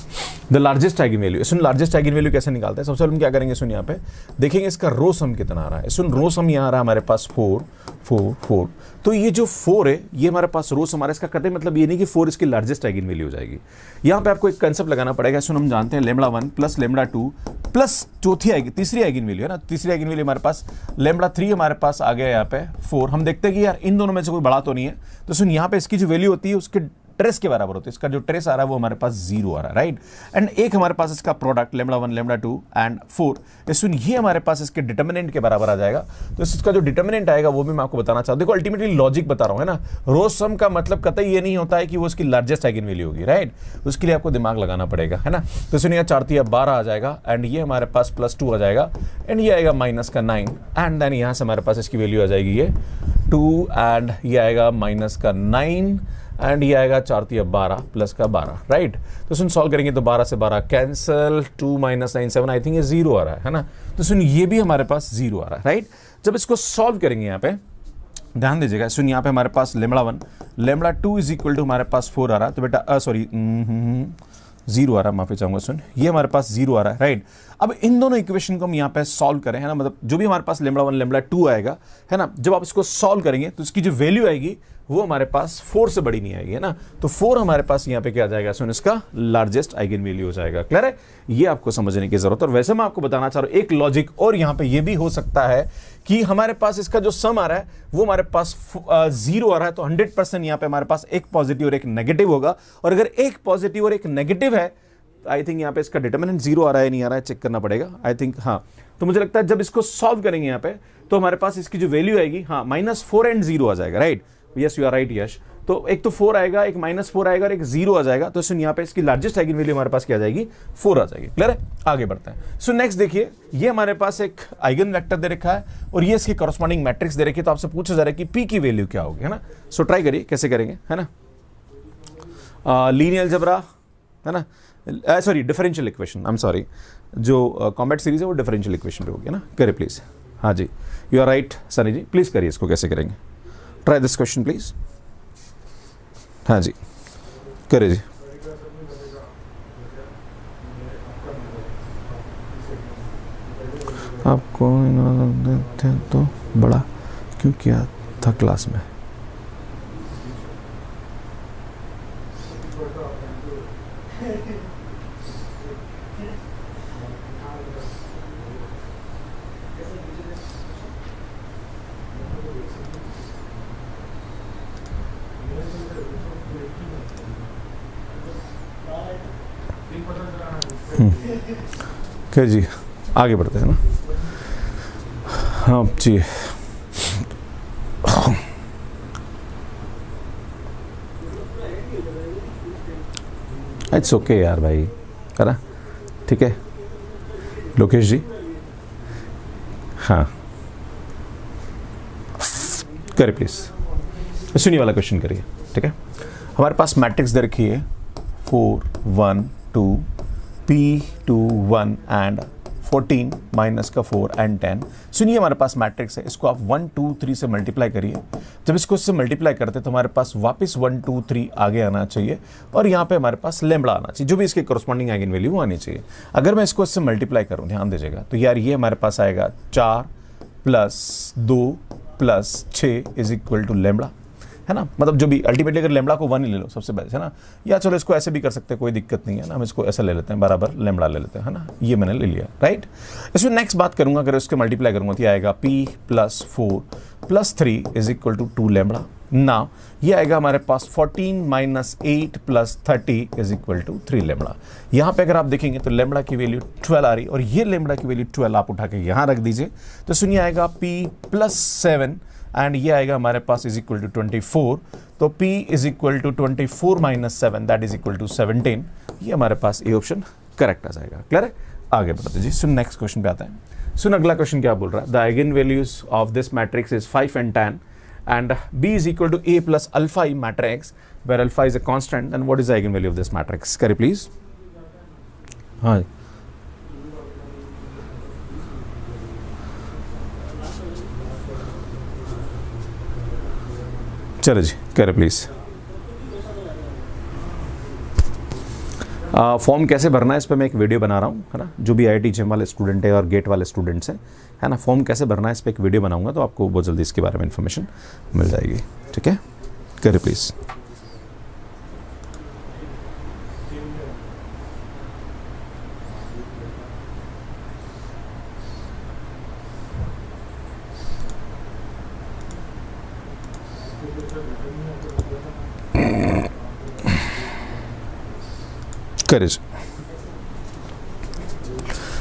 Speaker 1: The largest eigen value, soon largest eigen value कैसे निकालते हैं। सबसे पहले हम क्या करेंगे, सुन यहाँ पे देखेंगे इसका रो सम कितना आ रहा है। सुन रो सम यहाँ आ रहा है हमारे पास 4 4 4। तो ये जो 4 है ये हमारे पास रो सम हमारा, इसका कहते मतलब ये नहीं कि 4 इसकी लार्जेस्ट आइगन वैल्यू हो जाएगी। यहाँ पे आपको एक कंसेप्ट लगाना पड़ेगा। सुन हम जानते हैं λ1 प्लस λ2 प्लस तीसरी आइगन वैल्यू है ना, तीसरी आइगन वैल्यू हमारे पास λ3 हमारे पास आ गया यहाँ पे 4। हम देखते हैं कि यार इन दोनों में से कोई बड़ा तो नहीं है। तो सुन यहाँ पे इसकी जो वैल्यू होती है उसके ट्रेस के बराबर होती है। इसका जो ट्रेस आ रहा है वो हमारे पास 0 आ रहा है, राइट। एंड एक हमारे पास इसका प्रोडक्ट λ1 λ2 एंड 4, सुन ये हमारे पास इसके डिटर्मिनेंट के बराबर आ जाएगा। तो इसका जो डिटर्मिनेंट आएगा वो भी मैं आपको बताना चाहता हूं। देखो अल्टीमेटली लॉजिक बता रहा हूं, है ना। रो सम का मतलब कतई ये नहीं होता है कि वो उसकी लार्जेस्ट आइगन वैल्यू होगी, राइट। उसके लिए आपको दिमाग लगाना पड़ेगा, है ना। तो सुनिए 4 × 12 आ जाएगा एंड ये हमारे पास +2 आ जाएगा एंड ये आएगा -9 एंड देन यहाँ से हमारे पास इसकी वैल्यू आ जाएगी ये 2 एंड ये आएगा -9 एंड ये आएगा 4 × 12 +12, राइट। तो सुन सॉल्व करेंगे तो 12 से 12 कैंसिल, 2 - 9 7, आई थिंक ये 0 आ रहा है ना। तो सुन ये भी हमारे पास 0 आ रहा है, राइट। जब इसको सॉल्व करेंगे यहाँ पे ध्यान दीजिएगा, सुन यहाँ पे हमारे पास λ1 λ2 इज इक्वल टू हमारे पास 4 आ रहा है। तो बेटा सॉरी 0 आ रहा है, माफी चाहूंगा। सुन ये हमारे पास 0 आ रहा है, राइट। अब इन दोनों इक्वेशन को हम यहाँ पे सॉल्व करें, है ना, मतलब जो भी हमारे पास λ1 λ2 आएगा, है ना, जब आप इसको सॉल्व करेंगे तो इसकी जो वैल्यू आएगी वो हमारे पास 4 से बड़ी नहीं आएगी, है ना। तो 4 हमारे पास यहाँ पे क्या आ जाएगा, सुन इसका लार्जेस्ट आइगन वैल्यू हो जाएगा। क्लियर है, ये आपको समझने की जरूरत है। और वैसे मैं आपको बताना चाह रहा हूँ एक लॉजिक और यहाँ पे ये भी हो सकता है कि हमारे पास इसका जो सम आ रहा है वो हमारे पास 0 आ रहा है। तो 100% यहाँ पे हमारे पास एक पॉजिटिव और एक नेगेटिव होगा। और अगर एक पॉजिटिव और एक नेगेटिव है आई थिंक यहाँ पे इसका डिटर्मिनेंट 0 आ रहा है नहीं आ रहा है चेक करना पड़ेगा, आई थिंक हाँ। तो मुझे लगता है जब इसको सॉल्व करेंगे यहाँ पे तो हमारे पास इसकी जो वैल्यू आएगी, हाँ, -4 एंड 0 आ जाएगा, right. Yes you are right Yash. तो एक तो 4 आएगा, एक -4 आएगा और एक 0 आ जाएगा। तो सुन यहाँ पे इसकी लार्जेस्ट आइगन वैल्यू हमारे पास क्या आ जाएगी, 4 आ जाएगी। क्लियर है, आगे बढ़ते हैं। सो नेक्स्ट देखिए, ये हमारे पास एक आइगन वेक्टर दे रखा है और ये इसकी कॉरस्पॉन्डिंग मैट्रिक्स दे रखी है। तो आपसे पूछा जा रहा है कि पी की वैल्यू क्या होगी, है ना। सो ट्राई करिए कैसे करेंगे, है ना। लीनियर अलजेब्रा, है ना, sorry differential equation, I am sorry, जो कॉम्बैट सीरीज है वो डिफरेंशियल इक्वेशन पे होगी ना। करिए प्लीज। हाँ जी, you are right Sunny ji, please करिए इसको कैसे करेंगे। Try this question please. हाँ जी करिए जी। आपको तो बड़ा क्यों किया था क्लास में। क्या जी, आगे बढ़ते हैं ना। हाँ जी, इट्स ओके यार भाई, है ना, ठीक है लोकेश जी। हाँ करिए प्लीज, सुनिए वाला क्वेश्चन करिए, ठीक है। हमारे पास मैट्रिक्स दे रखी है 4 1 2 P2 1 एंड 14 -4 एंड 10। सुनिए हमारे पास मैट्रिक्स है, इसको आप 1 2 3 से मल्टीप्लाई करिए। जब इसको इससे मल्टीप्लाई करते हैं तो हमारे पास वापस 1 2 3 आगे आना चाहिए और यहाँ पे हमारे पास लैम्बडा आना चाहिए, जो भी इसके कॉरस्पॉन्डिंग आइगन वैल्यू आनी चाहिए। अगर मैं इसको इससे मल्टीप्लाई करूँ, ध्यान दीजिएगा, तो यार ये हमारे पास आएगा 4 + 2 + 6 इज इक्वल टू लैम्बडा, है ना। मतलब जो भी अल्टीमेटली अगर लैम्बडा को 1 ही ले लो सबसे बेस्ट, है ना। या चलो इसको ऐसे भी कर सकते हैं, कोई दिक्कत नहीं है ना। हम इसको ऐसा ले लेते हैं, बराबर लैम्बडा ले लेते हैं, है ना। ये मैंने ले लिया, राइट। इसमें नेक्स्ट बात करूंगा, अगर इसके मल्टीप्लाई करूंगा तो ये आएगा P + 4 + 3 is equal to 2 lambda. Now ये आएगा हमारे पास 14 - 8 + 30 इज इक्वल टू 3 लैम्बडा। यहाँ पे अगर आप देखेंगे तो लैम्बडा की वैल्यू 12 आ रही और ये लैम्बडा की वैल्यू 12 आप उठा के यहाँ रख दीजिए। तो सुनिए आएगा P + 7 एंड ये आएगा हमारे पास इज इक्वल टू 24। तो P is equal to 24 - 7 that is equal to 17। ये हमारे पास ये ऑप्शन करेक्ट आ जाएगा। क्लियर है, आगे बढ़ते जी। सुन नेक्स्ट क्वेश्चन पे आता है। सुन अगला क्वेश्चन क्या बोल रहा है, the eigen values of this matrix is 5 and 10 and B is equal to A plus alpha in matrix where alpha is a constant, then what is the eigenvalue of this matrix? Kare please. हाँ चलो जी, करें प्लीज। फॉर्म कैसे भरना है इस पर मैं एक वीडियो बना रहा हूँ, है ना। जो भी IIT JEM वाले स्टूडेंट है और गेट वाले स्टूडेंट्स हैं, है ना, फॉर्म कैसे भरना है इस पर एक वीडियो बनाऊंगा, तो आपको बहुत जल्दी इसके बारे में इन्फॉर्मेशन मिल जाएगी। ठीक है, करिए प्लीज़। करेज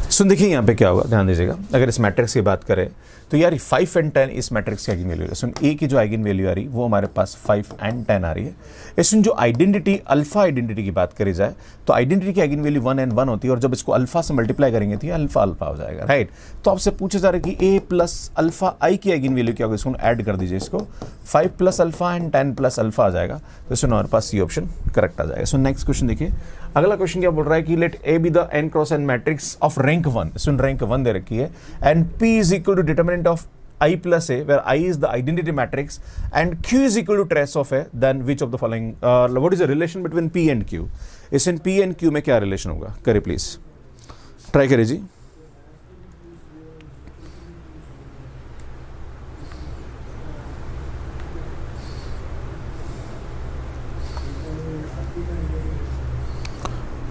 Speaker 1: सुन, देखिए यहाँ पे क्या होगा, ध्यान दीजिएगा। अगर इस मैट्रिक्स की बात करें तो यार 5 और 10 इस मैट्रिक्स की आइगन वैल्यू है। सुन, ए की जो आइगन वैल्यू आ रही है वो हमारे पास 5 और 10 आ रही है। इसमें जो आइडेंटिटी अल्फा आइडेंटिटी की बात करी जाए तो आइडेंटिटी की आइगन वैल्यू 1 और 1 होती है, और जब इसको अल्फा से मल्टीप्लाई करेंगे तो ये अल्फा अल्फा हो जाएगा, राइट। तो आपसे पूछा जा रहा है कि ए प्लस अल्फा आई की आइगन वैल्यू क्या होगी, इसको ऐड कर दीजिए, इसको 5 plus alpha and 10 plus alpha आ जाएगा। तो इसमें हमारे पास ये ऑप्शन करेक्ट आ जाएगा। सो नेक्स्ट क्वेश्चन देखिए, अगला क्वेश्चन क्या बोल रहा है कि let A be the n cross n matrix of rank 1, सुन रैंक 1 दे रखी है, and p is equal to determinant of I plus A, where I is the identity matrix and Q is equal to trace of A, then which of the following, what is the relation between P and Q? इसमें P and Q में क्या रिलेशन होगा, करिए प्लीज, ट्राई करिए जी।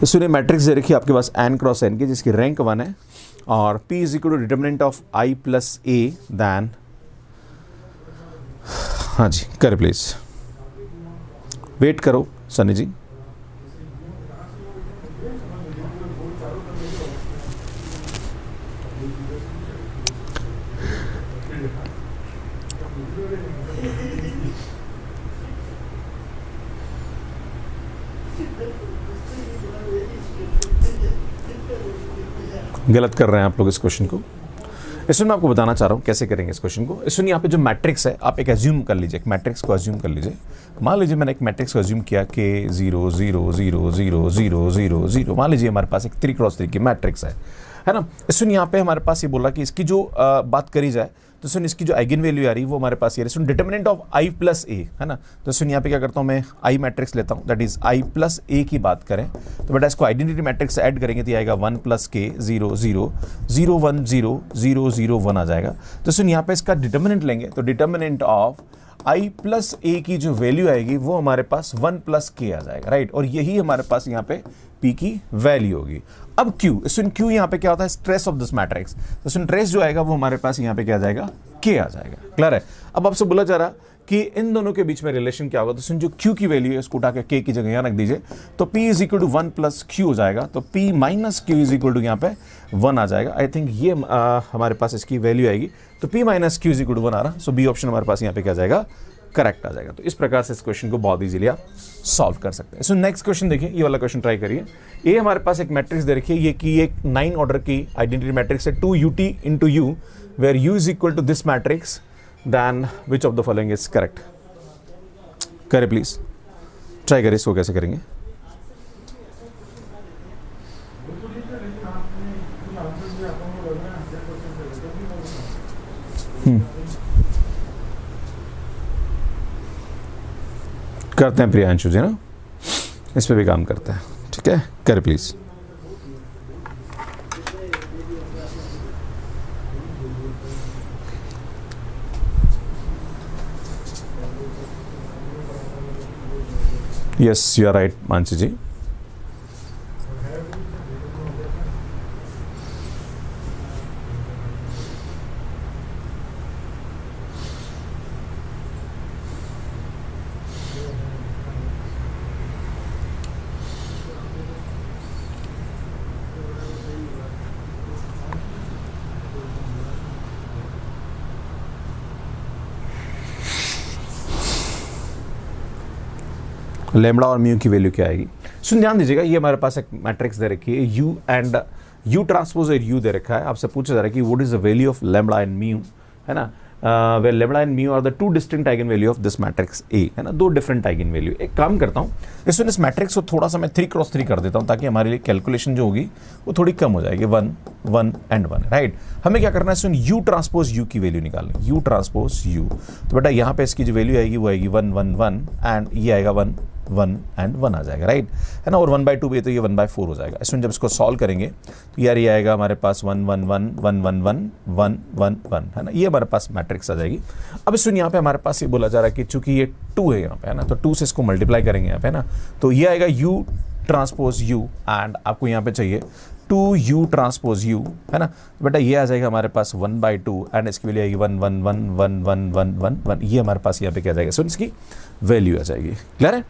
Speaker 1: सुनिए, मैट्रिक्स दे रखी है आपके पास n क्रॉस n की, जिसकी रैंक 1 है, और P is equal to determinant of I plus A then, हाँ जी करें प्लीज, वेट करो सनी जी। गलत कर रहे हैं आप लोग इस क्वेश्चन को। इसमें मैं आपको बताना चाह रहा हूँ कैसे करेंगे इस क्वेश्चन को। इसमें यहाँ पे जो मैट्रिक्स है, आप एक एज्यूम कर लीजिए, एक मैट्रिक्स को एज्यूम कर लीजिए। मान लीजिए मैंने एक मैट्रिक्स को एज्यूम किया कि 0 0 0 0 0 0 0, मान लीजिए हमारे पास एक 3 क्रॉस 3 की मैट्रिक्स है ना। इसमें यहाँ पे हमारे पास ये बोला कि इसकी जो बात करी जाए तो सुन, इसकी जो आइगन वैल्यू आ रही है वो हमारे पास ये सुन determinant of I plus A, है ना। तो सुन यहाँ पे क्या करता हूँ मैं, I मैट्रिक्स लेता हूँ, that is I plus A की बात करें तो बेटा इसको आइडेंटिटी मैट्रिक्स से ऐड करेंगे तो ये आएगा 1 प्लस K 0 0 0 1 0 0 0 1 आ जाएगा। तो सुन यहाँ पे इसका डिटरमिनेंट लेंगे तो determinant of I plus A की जो वैल्यू आएगी वो हमारे पास 1 प्लस K आ जाएगा, राइट। और यही हमारे पास यहाँ पे P की वैल्यू होगी। अब Q, सुन Q यहाँ पे क्या होता है, ट्रेस ऑफ दिस मैट्रिक्स। तो सुन ट्रेस जो आएगा वो हमारे पास यहाँ पे क्या आ जाएगा, K आ जाएगा, क्लियर है। अब आपसे बोला जा रहा कि इन दोनों के बीच में रिलेशन क्या होगा, तो सुन जो Q की वैल्यू है उसको उठा के K की जगह यहाँ रख दीजिए, तो P is equal to 1 plus Q हो जाएगा। तो P minus Q is equal to यहाँ पे 1 आ जाएगा। आई थिंक ये हमारे पास इसकी वैल्यू आएगी, तो P minus Q is equal to 1 आ रहा। सो बी ऑप्शन हमारे पास यहाँ पे क्या जाएगा, करेक्ट आ जाएगा। तो इस प्रकार से इस क्वेश्चन को बहुत इजीली आप सॉल्व कर सकते हैं। सो नेक्स्ट क्वेश्चन देखिए, ये वाला क्वेश्चन ट्राई करिए। ये हमारे पास एक मैट्रिक्स दे रखी है, ये कि एक 9 ऑर्डर की आइडेंटिटी मैट्रिक्स है 2ut into u, where u is equal to this matrix, then which of the following is correct, करें प्लीज, ट्राई करिए इसको कैसे करेंगे। करते हैं प्रियांशु जी ना, इस पे भी काम करते हैं, ठीक है, करें please. Yes you are right Mansi ji. Lambda और म्यू की वैल्यू क्या आएगी। सुन ध्यान दीजिएगा, ये हमारे पास एक मैट्रिक्स दे रखी है, यू एंड यू ट्रांसपोज और यू दे रखा है। आपसे पूछा जा रहा है कि what is the value of lambda and mu, है ना। Where lambda and mu are the 2 distinct eigen value of this matrix A, है ना, 2 डिफरेंट आइगन वैल्यू। एक काम करता हूँ, इसमें इस मैट्रिक्स को थोड़ा सा मैं 3 क्रॉस 3 कर देता हूँ, ताकि हमारे लिए कैलकुलेशन जो होगी वो थोड़ी कम हो जाएगी। 1 1 एंड 1, राइट। हमें क्या करना है, सुन यू ट्रांसपोज यू की वैल्यू निकालनी, यू ट्रांसपोज यू। तो बेटा यहाँ पे इसकी जो वैल्यू आएगी वो आएगी 1 1 1 एंड ये आएगा 1 1 एंड 1 आ जाएगा, राइट है ना। और 1/2 भी तो ये 1/4 हो जाएगा। इसमें जब इसको सॉल्व करेंगे तो यार ये आएगा हमारे पास 1 1 1 1 1 1 1 1 1 है ना, ये हमारे पास मैट्रिक्स आ जाएगी। अब इसमें यहाँ पे हमारे पास ये बोला जा रहा है कि चूंकि ये 2 है यहाँ पे है ना, तो 2 से इसको मल्टीप्लाई करेंगे यहाँ पे ना, तो ये आएगा U ट्रांसपोज U एंड आपको यहाँ पे चाहिए 2U ट्रांसपोज U है ना। तो बेटा ये आ जाएगा हमारे पास 1/2 एंड इसकी वैल्यू आएगी 1 1 1 1 1 1 1 1, ये हमारे पास यहाँ पे क्या जाएगा, सो इसकी वैल्यू आ जाएगी। क्लियर है।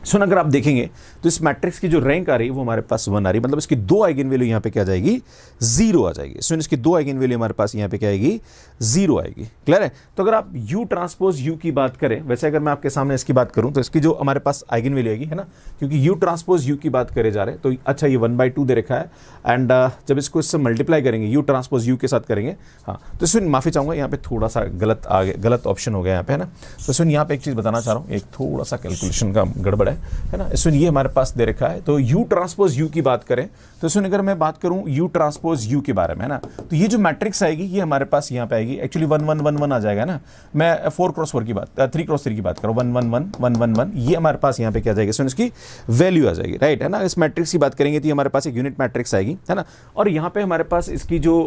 Speaker 1: सुन अगर आप देखेंगे तो इस मैट्रिक्स की जो रैंक आ रही है वो हमारे पास 1 आ रही है, मतलब इसकी 2 आइगन वैल्यू यहाँ पे क्या जाएगी, 0 आ जाएगी। सुन इसकी 2 आइगन वैल्यू हमारे पास यहाँ पे क्या आएगी, 0 आएगी। क्लियर है। तो अगर आप U ट्रांसपोज U की बात करें, वैसे अगर मैं आपके सामने इसकी बात करूं तो इसकी जो हमारे पास आइगन वैल्यू आएगी है ना, क्योंकि U ट्रांसपोज U की बात करे जा रहे हैं, तो अच्छा ये 1/2 दे रखा है एंड जब इसको इससे मल्टीप्लाई करेंगे U ट्रांसपोज U के साथ करेंगे, हाँ तो सुन माफी चाहूंगा यहाँ पे थोड़ा सा गलत ऑप्शन हो गया यहाँ पे है ना। तो सुन यहाँ पे एक चीज बताना चाह रहा हूँ, एक थोड़ा सा कैलकुलेशन का गड़बड़ है ना। सुन ये हमारे पास दे रखा है, तो U ट्रांसपोज U की बात करें तो सुन अगर मैं बात करूं U ट्रांसपोज U के बारे में है ना, तो ये जो मैट्रिक्स आएगी ये हमारे पास यहाँ पे आएगी, एक्चुअली 1 1 1 1 आ जाएगा ना। मैं 4x4 की बात 3x3 की बात करूं, 1 1 1 1 1 1, ये हमारे पास यहाँ पे क्या जाएगा, सुन इसकी वैल्यू आ जाएगी, राइट है ना। इस मैट्रिक्स की बात करेंगे तो ये हमारे पास एक यूनिट मैट्रिक्स आएगी है ना, और यहाँ पे हमारे पास इसकी जो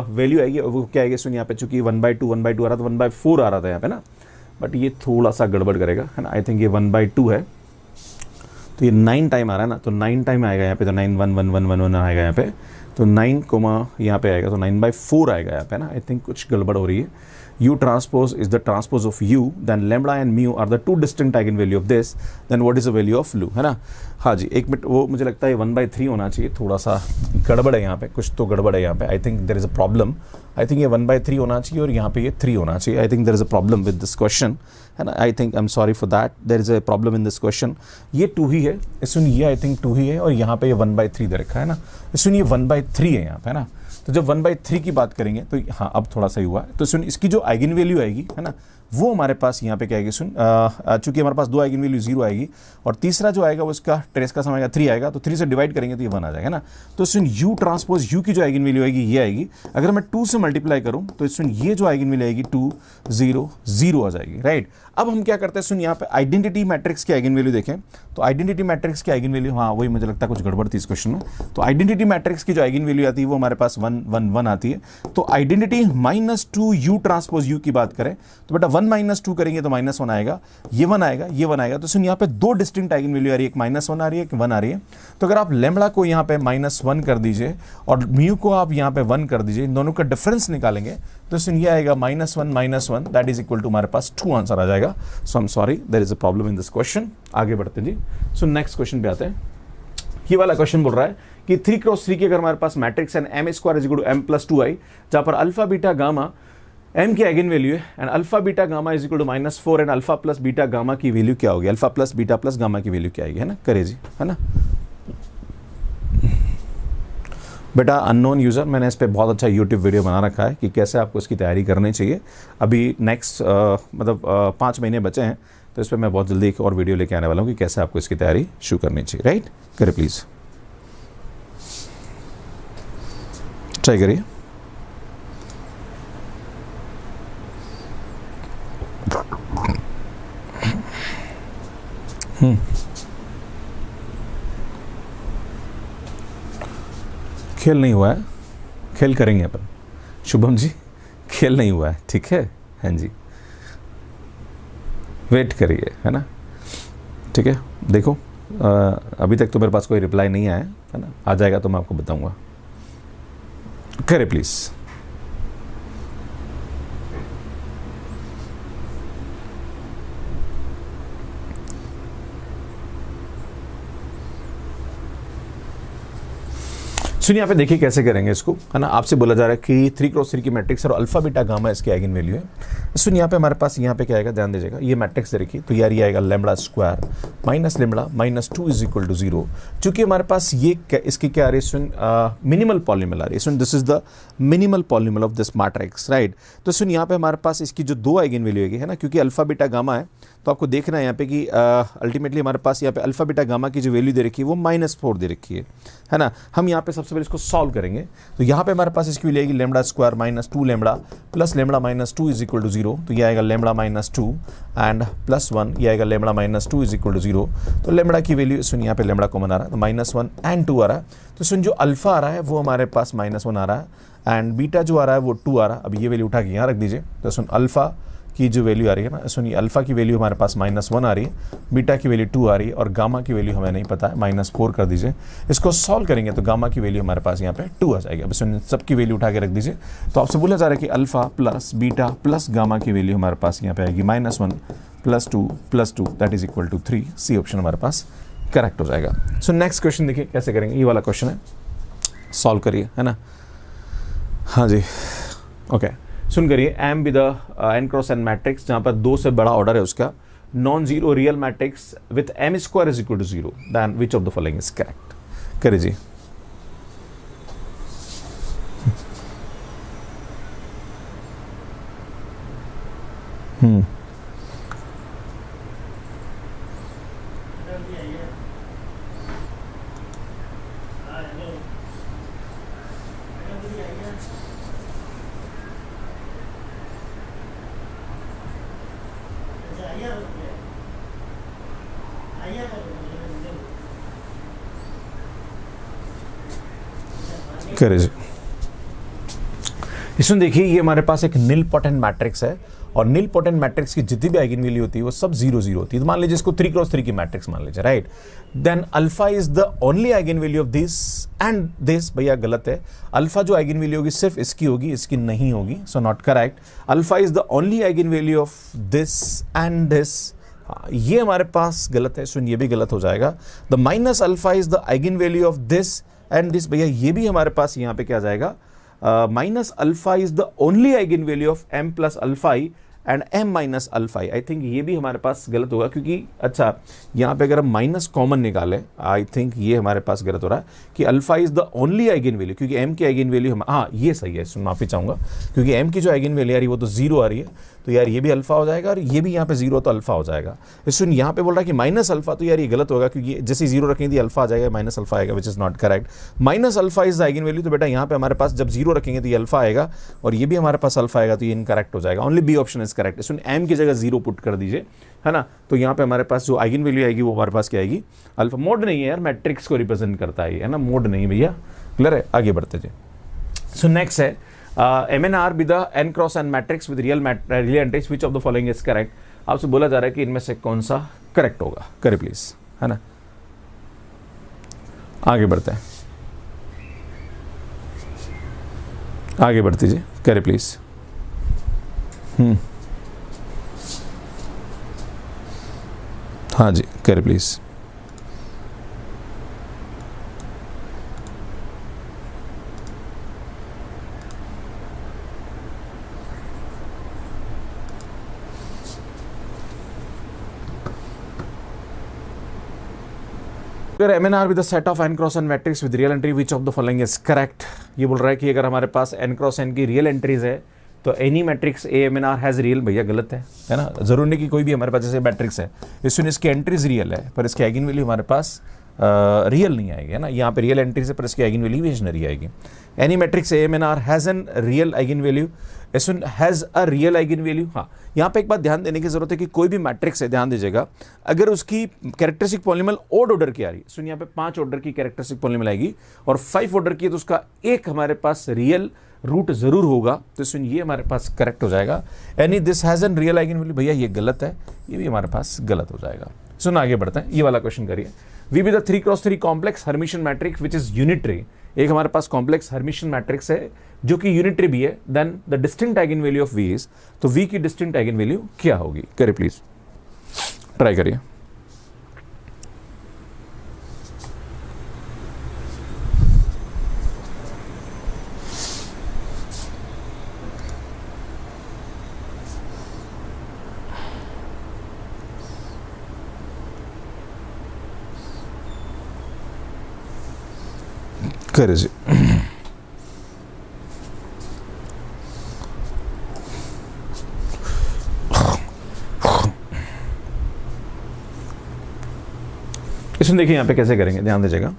Speaker 1: वैल्यू आएगी वो क्या आएगी, सुन यहाँ पे चूंकि 1/2 1/2 आ रहा था, 1/4 आ रहा था यहाँ पे ना, बट ये थोड़ा सा गड़बड़ करेगा है ना। आई थिंक ये 1/2 है, तो ये 9 टाइम आ रहा है ना, तो 9 टाइम आएगा यहाँ पे, तो 9 1 1 1 1 1 आएगा यहाँ पे, तो 9 यहाँ पे आएगा, तो 9/4 आएगा यहाँ पे ना। आई थिंक कुछ गड़बड़ हो रही है। U transpose is the transpose of U, then lambda and mu are the two distinct eigenvalue of this, then what is the value of lu है ना। हाँ जी एक मिनट, वो मुझे लगता है 1/3 होना चाहिए, थोड़ा सा गड़बड़ है यहाँ पे, कुछ तो गड़बड़ है यहाँ पे। I think there is a problem, I think ये 1/3 होना चाहिए और यहाँ पे ये 3 होना चाहिए। I think there is a problem with this question है ना। I think I am sorry for that, there is a problem in this question. ये 2 ही है, सुन ये आई थिंक 2 ही है, और यहाँ पे ये 1/3 दे रखा है ना, सुन ये 1/3 है यहाँ पे ना। तो जब 1/3 की बात करेंगे तो हाँ अब थोड़ा सा ही हुआ है। तो सुन इसकी जो आइगन वैल्यू आएगी है ना, वो हमारे पास यहाँ पे क्या आएगी, सुन चूंकि हमारे पास 2 आइगन वैल्यू 0 आएगी और तीसरा जो आएगा वो इसका ट्रेस का समय 3 आएगा, तो 3 से डिवाइड करेंगे तो ये 1 आ जाएगा ना। तो सुन U ट्रांसपोज U की जो आइगन वैल्यू आएगी ये आएगी, अगर मैं 2 से मल्टीप्लाई करूँ तो सुन ये जो आइगन वैल्यू आएगी 2 0 0 आ जाएगी, राइट। अब हम क्या करते हैं, सुन यहाँ पे आइडेंटिटी मैट्रिक्स की आइगन वैल्यू देखें, तो आइडेंटिटी मैट्रिक्स की आइगन वैल्यू, हाँ वही मुझे लगता है कुछ गड़बड़ थी इस क्वेश्चन में। तो आइडेंटिटी मैट्रिक्स की जो आइगन वैल्यू आती है वो हमारे पास 1 1 1 आती है। तो आइडेंटिटी -2 U ट्रांसपोज U की बात करें तो बेटा 1 - 2 करेंगे तो -1 आएगा, ये 1 आएगा, ये 1 आएगा। तो सुन यहाँ पे 2 डिस्टिंक्ट आइगन वैल्यू आ रही है, एक -1 आ रही है, एक 1 आ रही है। तो अगर आप लैम्बडा को यहाँ पे -1 कर दीजिए और म्यू को आप यहाँ पे 1 कर दीजिए, इन दोनों का डिफरेंस निकालेंगे तो सुन ये आएगा -1 दैट इज इक्वल टू हमारे पास 2 आंसर आ जाएगा। So I am sorry there is a problem in this question. आगे बढ़ते हैं जी। सो नेक्स्ट क्वेश्चन पे आते हैं। ये वाला क्वेश्चन बोल रहा है कि 3x3 की अगर हमारे पास matrix and m² = m + 2i, जहां पर अल्फा बीटा गामा m की आइगन वैल्यू है and alpha beta gamma is equal to -4 and alpha plus beta gamma की वैल्यू क्या होगी, alpha plus beta plus gamma की वैल्यू क्या आएगी है ना। करे जी है ना। बेटा अननोन यूज़र, मैंने इस पर बहुत अच्छा यूट्यूब वीडियो बना रखा है कि कैसे आपको इसकी तैयारी करनी चाहिए। अभी नेक्स्ट 5 महीने बचे हैं, तो इस पर मैं बहुत जल्दी एक और वीडियो लेके आने वाला हूँ कि कैसे आपको इसकी तैयारी शुरू करनी चाहिए, राइट। करें प्लीज़, ट्राई करिए। खेल नहीं हुआ है, खेल करेंगे अपन। शुभम जी खेल नहीं हुआ है, ठीक है, हाँ जी वेट करिए है ना, ठीक है। देखो अभी तक तो मेरे पास कोई रिप्लाई नहीं आया है ना, आ जाएगा तो मैं आपको बताऊंगा। करें प्लीज़। सुनिए यहाँ पे देखिए कैसे करेंगे इसको है ना। आपसे बोला जा रहा है कि 3x3 की मैट्रिक्स और अल्फा बीटा गामा इसकी आइगन वैल्यू है। सुनिए यहाँ पे हमारे पास यहाँ पे क्या आएगा, ध्यान दीजिएगा, ये मैट्रिक्स देखिए, तो यार ये आएगा λ² minus lambda -2 is equal to 0। चूंकि हमारे पास ये इसकी क्या आ रही है, सुन मिनिमल पॉलीनोमियल आ रही है, सुन this is the minimal polynomial of this matrix, right. तो सुन यहाँ पे हमारे पास इसकी जो 2 आइगन वैल्यू है ना, क्योंकि अल्फा बीटा गामा है तो आपको देखना है यहाँ पे कि अल्टीमेटली हमारे पास यहाँ पे अल्फा बीटा गामा की जो वैल्यू दे रखी है वो -4 दे रखी है ना। हम यहाँ पे सबसे पहले इसको सॉल्व करेंगे। तो यहाँ पे हमारे पास इसकी वैल्यू आएगी lambda square -2 lambda plus lambda -2 is equal to 0। तो ये आएगा लैम्बडा -2 एंड +1, ये आएगा लैम्बडा -2 इज इक्वल टू 0। तो लैम्बडा की वैल्यू सुन यहाँ पे लैम्बडा कॉमन आ रहा है तो -1 एंड 2 आ रहा है। तो सुन जो अल्फा आ रहा है वो हमारे पास -1 आ रहा है एंड बीटा जो आ रहा है वो 2 आ रहा है। अब ये वैल्यू उठा के यहाँ रख दीजिए। तो सुन अल्फा की जो वैल्यू आ रही है ना, सुनिए अल्फा की वैल्यू हमारे पास -1 आ रही है, बीटा की वैल्यू 2 आ रही है और गामा की वैल्यू हमें नहीं पता है, -4 कर दीजिए। इसको सॉल्व करेंगे तो गामा की वैल्यू हमारे पास यहाँ पे 2 आ जाएगी। अब सुनिए सबकी वैल्यू उठा के रख दीजिए। तो आपसे बोला जा रहा है कि alpha plus beta plus gamma की वैल्यू हमारे पास यहाँ पे आएगी -1 + 2 that is equal to 3। C option हमारे पास करेक्ट हो जाएगा। सो नेक्स्ट क्वेश्चन देखिए कैसे करेंगे। ये वाला क्वेश्चन है, सॉल्व करिए, है ना। हाँ जी, ओके सुन करिए। M with n cross n matrix जहाँ पर 2 से बड़ा ऑर्डर है उसका, non zero real matrix with m square is equal to 0, then which of the following is correct. करिए जी। करें इसमें देखिए ये हमारे पास एक नील पोटेंट मैट्रिक्स है और नील पोटेंट मैट्रिक्स की जितनी भी आइगन वैल्यू होती है वो सब 0 0 होती है। तो मान लीजिए इसको 3 क्रॉस 3 की मैट्रिक्स मान लीजिए, right. Then alpha is the only eigen value of this and this. भैया गलत है, अल्फा जो आइगन वैल्यू होगी सिर्फ इसकी होगी, इसकी नहीं होगी, so not correct. Alpha is the only eigen value of this and this, ये हमारे पास गलत है, सुन ये भी गलत हो जाएगा। The minus alpha is the eigen value of this and this, भैया ये भी हमारे पास यहाँ पे क्या जाएगा, minus alpha is the only eigen value of m plus alpha I and m minus alpha I. I think ये भी हमारे पास गलत होगा क्योंकि अच्छा यहाँ पे अगर हम माइनस कॉमन निकालें, आई थिंक ये हमारे पास गलत हो रहा है कि alpha is the only eigen value, क्योंकि m की आइगन वैल्यू हम, हाँ ये सही है, माफी चाहूंगा क्योंकि m की जो आइगन वैल्यू आ रही है वो तो 0 आ रही है। तो यार ये भी अल्फा हो जाएगा और ये भी यहाँ पे 0 तो अल्फा हो जाएगा। इसमें यहाँ पे बोल रहा है कि माइनस अल्फा, तो यार ये गलत होगा क्योंकि जैसे 0 रखेंगे अल्फा आ जाएगा, माइनस अल्फा आएगा, which is not correct. Minus alpha is the eigen value, तो बेटा यहाँ पे हमारे पास जब 0 रखेंगे तो ये अल्फा आएगा और ये भी हमारे पास अल्फा आएगा, तो ये इनकरेक्ट हो जाएगा। Only B option is correct. इसमें m की जगह 0 पुट कर दीजिए, है ना। तो यहाँ पे हमारे पास जो आइगन वैल्यू आएगी वो हमारे पास क्या आएगी, अल्फा। मोड नहीं है यार, मैट्रिक्स को रिप्रेजेंट करता है ना, मोड नहीं भैया, क्लियर है। आगे बढ़ते जी। सो नेक्स्ट है MNR with the n cross n matrix with real entries, which of the following is correct. आपसे बोला जा रहा है कि इनमें से कौन सा करेक्ट होगा, करे प्लीज, है ना। आगे बढ़ते हैं, आगे बढ़ती जी, करे प्लीज। हाँ जी, करे please. MNR with a set of n cross n matrix with real entry, which of the following is correct. ये बोल रहा है कि अगर हमारे पास n क्रॉस n की रियल एंट्रीज है तो any matrix A MNR has real, भैया गलत है ना। जरूर नहीं कि कोई भी हमारे पास जैसे मैट्रिक्स है इसमें इसकी एंट्रीज रियल है पर इसकी आइगन वैल्यू हमारे पास रियल नहीं आएगी, है ना। यहाँ पे रियल एंट्रीज है पर इसकी आइगन वैल्यू इमेजिनरी आएगी। Any matrix A MNR has an real eigen value, S1 has a real eigen value. हाँ, यहाँ पे एक बात ध्यान देने की जरूरत है कि कोई भी मैट्रिक्स है, ध्यान दीजिएगा, अगर उसकी कैरेक्टरिस्टिक पॉलीनोमियल ओड ऑर्डर की आ रही है, सुन यहाँ पे 5 ऑर्डर की कैरेक्टरिस्टिक पॉलीनोमियल आएगी और 5 ऑर्डर की है तो उसका एक हमारे पास रियल रूट जरूर होगा, तो सुन ये हमारे पास करेक्ट हो जाएगा। Any this has an real eigen value, भैया ये गलत है, ये भी हमारे पास गलत हो जाएगा। सुन आगे बढ़ते हैं, ये वाला क्वेश्चन करिए। V be the 3 cross 3 complex Hermitian matrix which is unitary. एक हमारे पास कॉम्प्लेक्स हर्मिशियन मैट्रिक्स है जो कि यूनिटरी भी है, then the distinct eigen value of V is, तो वी की डिस्टिंक्ट आइगन वैल्यू क्या होगी, करिए प्लीज, ट्राई करिए। करिए जी। इसमें देखिए यहाँ पे कैसे करेंगे, ध्यान दीजिएगा।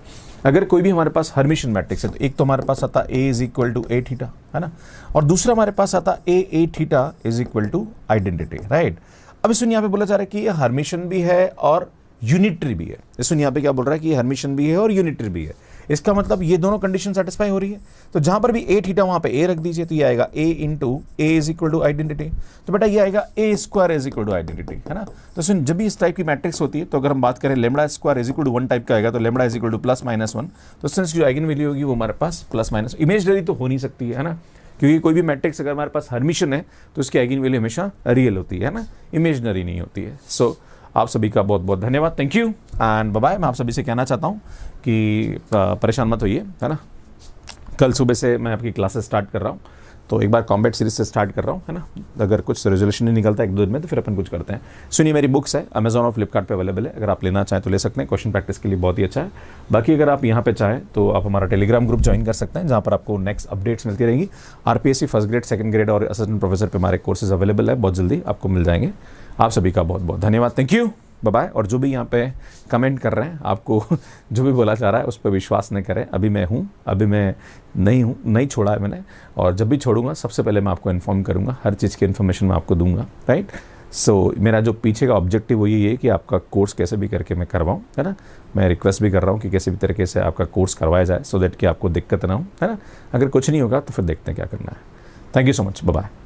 Speaker 1: अगर कोई भी हमारे पास हर्मिशन मैट्रिक्स है तो एक तो हमारे पास आता a is equal to A theta, है ना, और दूसरा हमारे पास आता A theta is equal to identity, right. अब इसमें यहाँ पे बोला जा रहा है कि ये हर्मिशन भी है और यूनिटरी भी है। इसमें यहाँ पे क्या बोल रहा है कि ये हर्मिशन भी है और यूनिटरी भी है। इसका मतलब ये दोनों कंडीशन सेटिस्फाई हो रही है। तो जहां पर भी ए थीटा वहां पे ए रख दीजिए, तो ये आएगा A into A is equal to identity. तो बेटा ये आएगा A square is equal to identity, है ना। तो सुन, जब भी इस टाइप की मैट्रिक्स होती है तो अगर हम बात करें lambda square is equal to 1 type का आएगा तो lambda is equal to plus minus 1। तो सिंस जो आइगन वैल्यू होगी वो हमारे पास प्लस माइनस, इमेजनरी तो हो नहीं सकती है ना, क्योंकि कोई भी मैट्रिक्स अगर हमारे पास हर्मिशन है तो उसकी आइगन वैल्यू हमेशा रियल होती है ना, इमेजनरी नहीं होती है। सो आप सभी का बहुत बहुत धन्यवाद, thank you and bye bye. मैं आप सभी से कहना चाहता हूँ कि परेशान मत होइए, है ना। कल सुबह से मैं आपकी क्लासेस स्टार्ट कर रहा हूँ, तो एक बार कॉम्बैट सीरीज से स्टार्ट कर रहा हूँ, है ना। अगर कुछ रेजोल्यूशन नहीं निकलता एक दो दिन में तो फिर अपन कुछ करते हैं। सुनिए, मेरी बुक्स है अमेजॉन और फ्लिपकार्ट पे अवेलेबल है, अगर आप लेना चाहें तो ले सकते हैं। क्वेश्चन प्रैक्टिस के लिए बहुत ही अच्छा है। बाकी अगर आप यहाँ पे चाहें तो आप हमारा टेलीग्राम ग्रुप ज्वाइन कर सकते हैं, जहाँ पर आपको नेक्स्ट अपडेट्स मिलती रहेंगी। RPSC first grade, second grade और असिस्टेंट प्रोफेसर पे हमारे कोर्सेज अवेलेबल है, बहुत जल्दी आपको मिल जाएंगे। आप सभी का बहुत बहुत धन्यवाद, थैंक यू, बाय बाय। और जो भी यहाँ पे कमेंट कर रहे हैं, आपको जो भी बोला जा रहा है उस पर विश्वास नहीं करें। अभी मैं हूँ, अभी मैं नहीं हूँ, नहीं छोड़ा है मैंने, और जब भी छोड़ूंगा सबसे पहले मैं आपको इन्फॉर्म करूँगा, हर चीज़ की इन्फॉर्मेशन मैं आपको दूंगा, राइट। सो मेरा जो पीछे का ऑब्जेक्टिव वो ये है कि आपका कोर्स कैसे भी करके मैं करवाऊँ, है ना। मैं रिक्वेस्ट भी कर रहा हूँ कि किसी भी तरीके से आपका कोर्स करवाया जाए, सो दैट कि आपको दिक्कत ना हो, है ना। अगर कुछ नहीं होगा तो फिर देखते हैं क्या करना है। Thank you so much, bye bye.